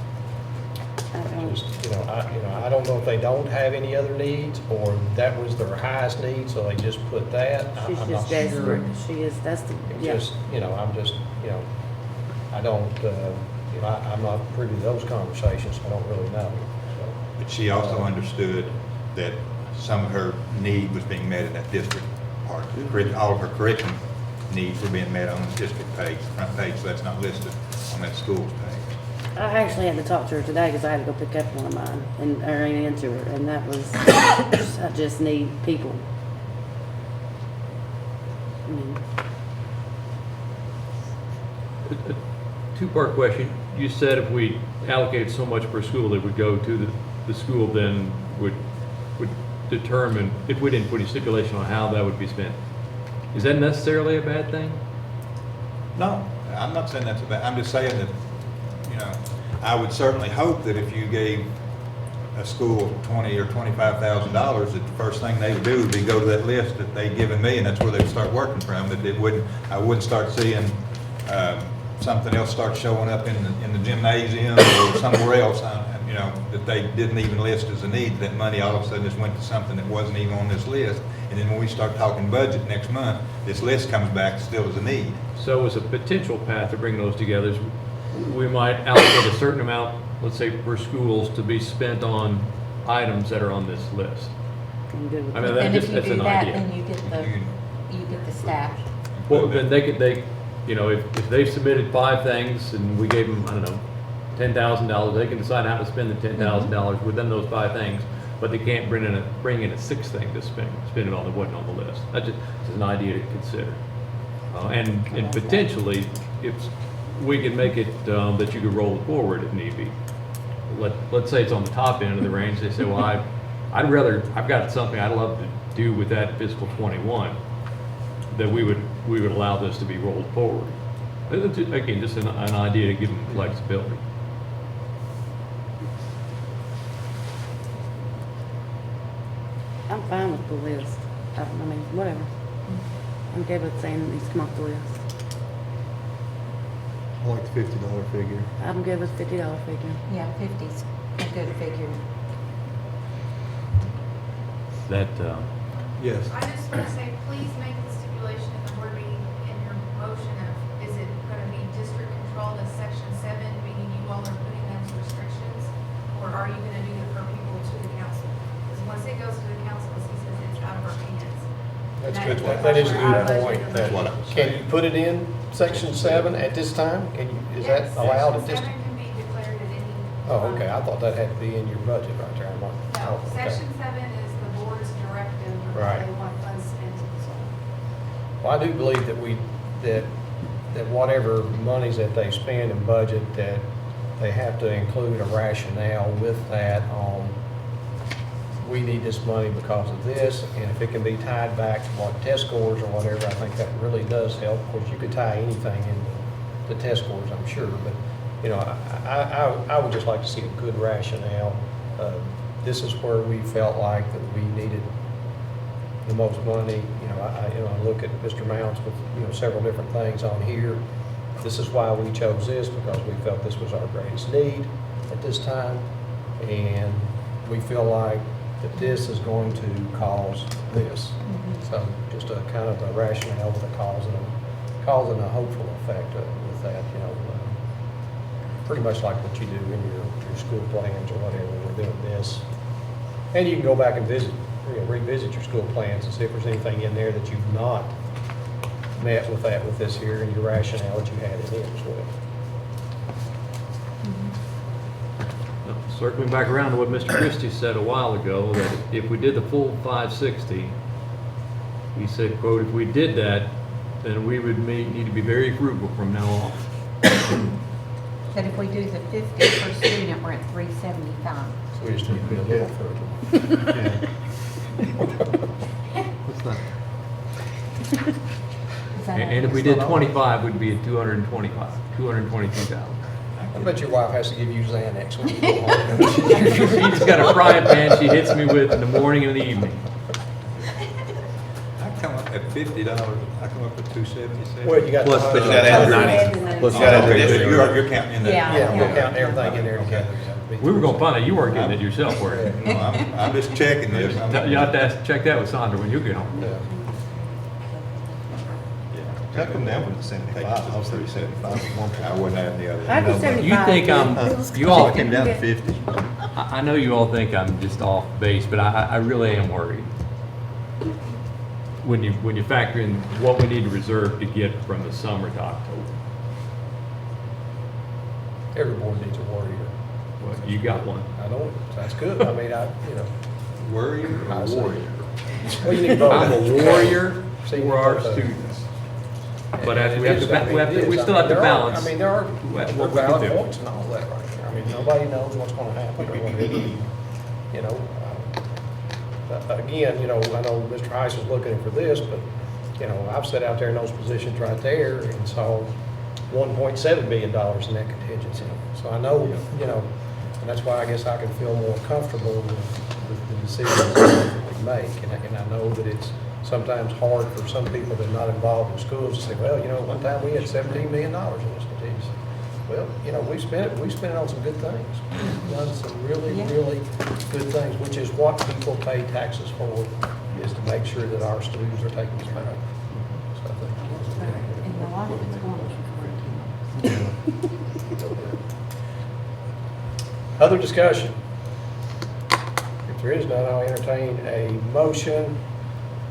just, I don't know if they don't have any other needs, or that was their highest need, so they just put that.
She's
I'm not
just
sure.
desperate. She is, that's the,
It's
yeah.
just, I'm just, I don't, I'm not privy to those conversations, so I don't really know, so.
But she also understood that some of her need was being met in that district part. All of her curriculum needs were being met on the district page, front page, so that's not listed on that school's page.
I actually had to talk to her today because I had to go pick up one of mine and ran into her, and that was, I just need people. I mean,
A two-part question. You said if we allocated so much per school, it would go to the school then would determine, if we didn't put any stipulation on how that would be spent. Is that necessarily a bad thing?
No, I'm not saying that's a bad, I'm just saying that, I would certainly hope that if you gave a school $20,000 or $25,000, that the first thing they would do would be go to that list that they'd given me, and that's where they'd start working from. That I wouldn't start seeing something else start showing up in the gymnasium or somewhere else, that they didn't even list as a need. That money all of a sudden just went to something that wasn't even on this list. And then when we start talking budget next month, this list comes back still as a need.
So as a potential path to bring those together, we might allocate a certain amount, let's say for schools, to be spent on items that are on this list.
I'm good with
I mean,
that.
And
that's
if
just,
you
that's
do
an
that,
idea.
then you get the staff.
Well, then they, you know, if they've submitted 5 things and we gave them, I don't know, $10,000, they can decide how to spend the $10,000 within those 5 things, but they can't bring in a 6th thing to spend it on that wasn't on the list. That's just an idea to consider. And potentially, if we can make it that you could roll it forward if need be. Let's say it's on the top end of the range, they say, well, I've got something I'd love to do with that fiscal 21, that we would allow this to be rolled forward. Again, just an idea to give them flexibility.
I'm fine with the list. I mean, whatever. I'm good with saying these come off the list.
I like the $50 figure.
I'm good with $50 figure.
Yeah, 50's a good figure.
That,
Yes.
I just want to say, please make the stipulation in the wording in your motion of, is it going to be district controlled as section 7, meaning you all are putting those restrictions? Or are you going to do the per people to the council? Because once it goes to the council, as he says, it's out of our hands.
That's
That-
good.
that's
That is a
our
good
budget
point.
and
That-
what I'm
Can you put it in section 7 at this time? Is that
Yes,
allowed at this?
Section 7 can be declared at any.
Oh, okay, I thought that had to be in your budget right there. I'm like,
No,
oh, okay.
section 7 is the board's directive of how
Right.
they want funds spent.
Well, I do believe that whatever monies that they spend and budget, that they have to include a rationale with that on, we need this money because of this, and if it can be tied back to what test scores or whatever, I think that really does help. Of course, you could tie anything in the test scores, I'm sure, but, you know, I would just like to see a good rationale. This is where we felt like that we needed the most money. I look at Mr. Mounts with, several different things on here. This is why we chose this, because we felt this was our greatest need at this time. And we feel like that this is going to cause this. So just a kind of a rationale with a cause and a hopeful effect with that, pretty much like what you do in your school plans or whatever. We're doing this. And you can go back and revisit your school plans and see if there's anything in there that you've not met with this here and your rationale that you had in it as well.
circling back around to what Mr. Christie said a while ago, that if we did the full 560, he said, quote, if we did that, then we would need to be very frugal from now on.
But if we do the 50 per student, we're at 375.
So we just need to be a little further.
What's that?
Is that
And if we did 25, we'd be at 222,000.
I bet your wife has to give you Xanax when you go home.
She just got a frying pan she hits me with in the morning and the evening.
I come up at $50, I come up with $277.
Well, you got.
Plus
the-
the-
But you gotta add the 90.
Plus
Oh,
you gotta add the
okay, so
district.
you're counting in that.
Yeah.
Yeah, we'll count everything in there together.
We were gonna find out you weren't getting it yourself, were you?
No, I'm just checking this.
You have to check that with Sandra when you get home.
Yeah.
How come down from the 75? I was 75 at one point.
I wouldn't add the
I'd
other.
be 75.
You think
too.
you all,
I came down to 50.
I know you all think I'm just off base, but I really am worried. When you factor in what we need to reserve to get from the summer to October.
Every board needs a warrior.
Well, you got one.
I know, that's good. I mean,
Warrior
I
or
see.
warrior?
Well, you need both.
I'm a warrior
See,
for our
both of them.
students. But as we have to,
It is.
we still have to
there are-
balance.
I mean, there are
what we can
valid
do.
points and all that right there. I mean, nobody knows what's gonna happen or whatever, Again, I know Mr. Heiss is looking for this, but, I've sat out there in those positions right there and saw $1.7 billion in that contingency. So I know, and that's why I guess I can feel more comfortable with the decisions that we make. And I know that it's sometimes hard for some people that are not involved in schools to say, well, one time we had $17 million in this contingency. Well, we spent it on some good things. We've done some really,
Yeah.
really good things, which is what people pay taxes for, is to make sure that our students are taken care of. So I think,
And a lot of it's going to
Other discussion? If there is none, I'll entertain a motion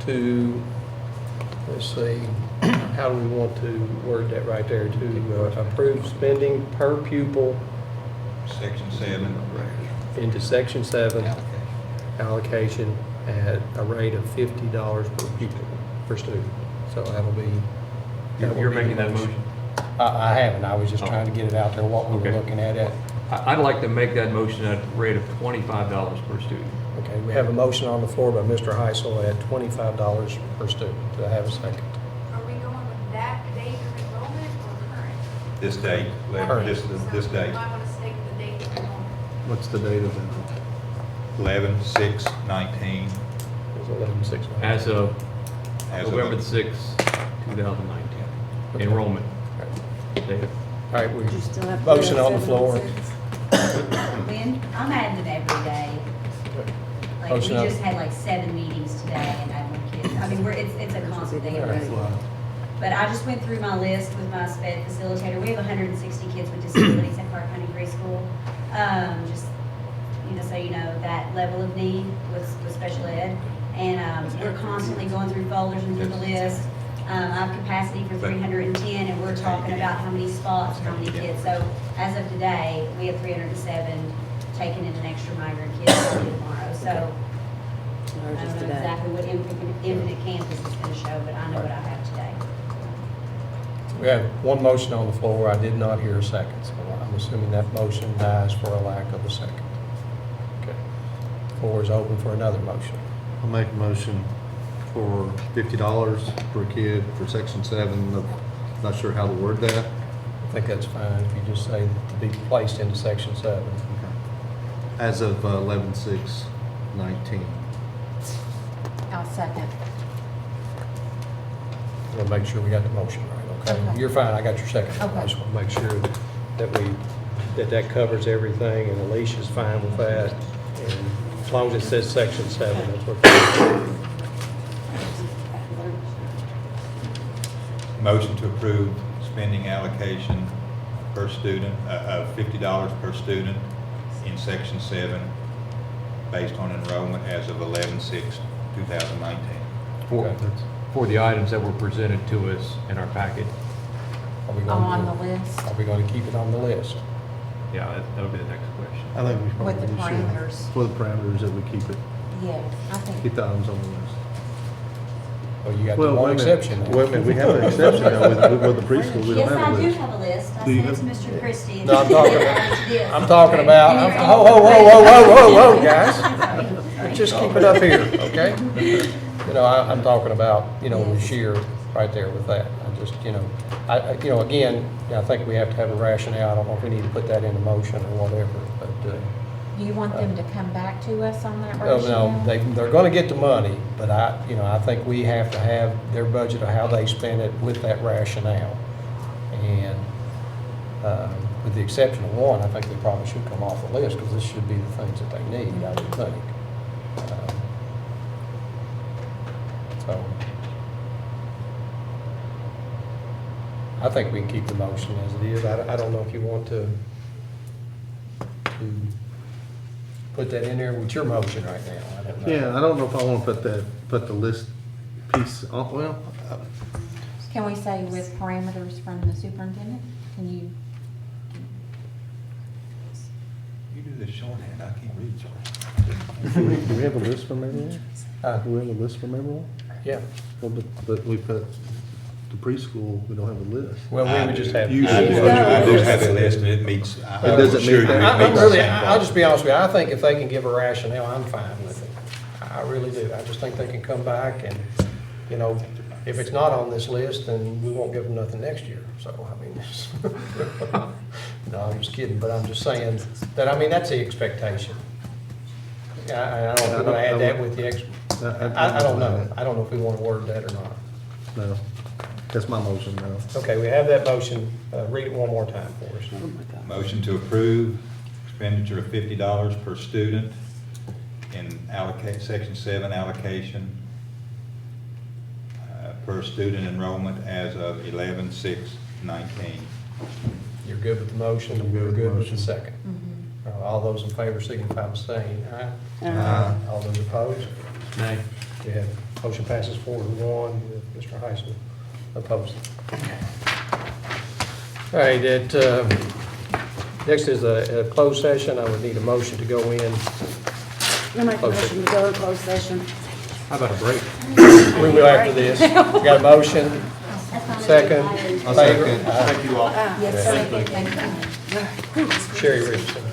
to, let's see, how do we want to word that right there? To approve spending per pupil
Section 7.
into Section 7 allocation at a rate of $50 per pupil, per student. So that'll be.
You're making that motion?
I haven't, I was just
Oh.
trying to get it out there, what we were
Okay.
looking at it.
I'd like to make that motion at a rate of $25 per student.
Okay, we have a motion on the floor by Mr. Heisel at $25 per student. Do I have a second?
Are we going with that date of enrollment or current?
This date,
Current.
this
So
date,
you might want to state the date of enrollment.
What's the date of that?
11/6/19,
It's 11/6.
As of
as of.
November the 6th, 2019.
Okay.
Enrollment data.
All right, we,
You still have to
motion
go
on the
7
floor.
and 6.
When, I'm adding them every day. Like, we
Motion on-
just had like 7 meetings today and had more kids. I mean, it's a constant thing.
All right.
But I just went through my list with my sped facilitator. We have 160 kids with disabilities at Clark County Preschool. Just, so you know, that level of need with special ed. And we're constantly going through folders and through the list. I have capacity for 310, and we're talking about how many spots, how many kids. So as of today, we have 307 taking in an extra migrant kid tomorrow. So I
Or
don't
just
know
today.
exactly what Infinite Campus is going to show, but I know what I have today.
We have one motion on the floor. I did not hear a second, so I'm assuming that motion dies for a lack of a second. Okay. Floor is open for another motion.
I'll make a motion for $50 per kid for Section 7. Not sure how to word that.
I think that's fine if you just say to be placed into Section 7.
As of 11/6/19.
I'll second.
We'll make sure we got the motion right, okay?
Okay.
You're fine, I got your second.
Okay.
I just want to make sure that covers everything, and Alicia's fine with that. And as long as it says Section 7, that's what.
Motion to approve spending allocation per student, of $50 per student in Section 7, based on enrollment as of 11/6/2019.
For, for the items that were presented to us in our packet.
Are we
Oh,
gonna
on
do-
the list
Are we going to keep it on the list?
Yeah, that'll be the next question.
I think we
with the
probably should.
parameters.
For the parameters that we keep
Yeah, I think.
the items on the list.
Well, you got the
Well,
one
wait a minute.
exception. now.
Wait a minute, we have an exception now with the preschool, we don't
Yes,
have a
I do
list.
have a list. I
Do you
sent it to
have-
Mr. Christie.
No, I'm talking
Yes.
I'm talking about,
And you're-
whoa, guys. Just keep it up here, okay? I'm talking about, the sheer right there with that. I just, again, I think we have to have a rationale. I don't know if we need to put that in a motion or whatever, but,
Do you want them to come back to us on that
no,
rationale?
they're gonna get the money, but I think we have to have their budget of how they spend it with that rationale. And, with the exception of one, I think they probably should come off the list, because this should be the things that they need, I would think. So, I think we can keep the motion as it is. I don't know if you want to put that in there with your motion right now. I don't know.
Yeah, I don't know if I want to put the list piece on, well,
Can we say with parameters from the superintendent? Can you?
You do this shorthand, I can't read shorthand.
do we have a list from everyone?
Uh,
Do we have a list from everyone?
Yeah,
Well, but we put the preschool, we don't have a list.
well, we would just have.
You
I
should.
do have a list, and it meets.
It doesn't meet that.
I'm really, I'll just be honest with you, I think if they can give a rationale, I'm fine with it. I really do. I just think they can come back and, if it's not on this list, then we won't give them nothing next year. So, no, I'm just kidding, but I'm just saying that, that's the expectation. I don't know if we're gonna add that with the ex, I don't know. I don't know if we wanna word that or not.
No, that's my motion now.
Okay, we have that motion. Read it one more time for us.
Motion to approve expenditure of $50 per student in Section 7 allocation per student enrollment as of 11/6/19.
You're good with the motion,
I'm good
you're
with the
good with the
motion.
second. All those in favor signify by saying aye.
Aye.
All those opposed?
Nay.
We have, motion passes 4-1, with Mr. Heisel opposed. All right, next is a closed session. I would need a motion to go in.
I make a motion to go in closed session.
How about a break?
We will after this. Got a motion? Second?
I'll
Favor?
second.
Aye.
Thank you all.
Ah.
Yes, sir. Thank you.
Sherry Richardson.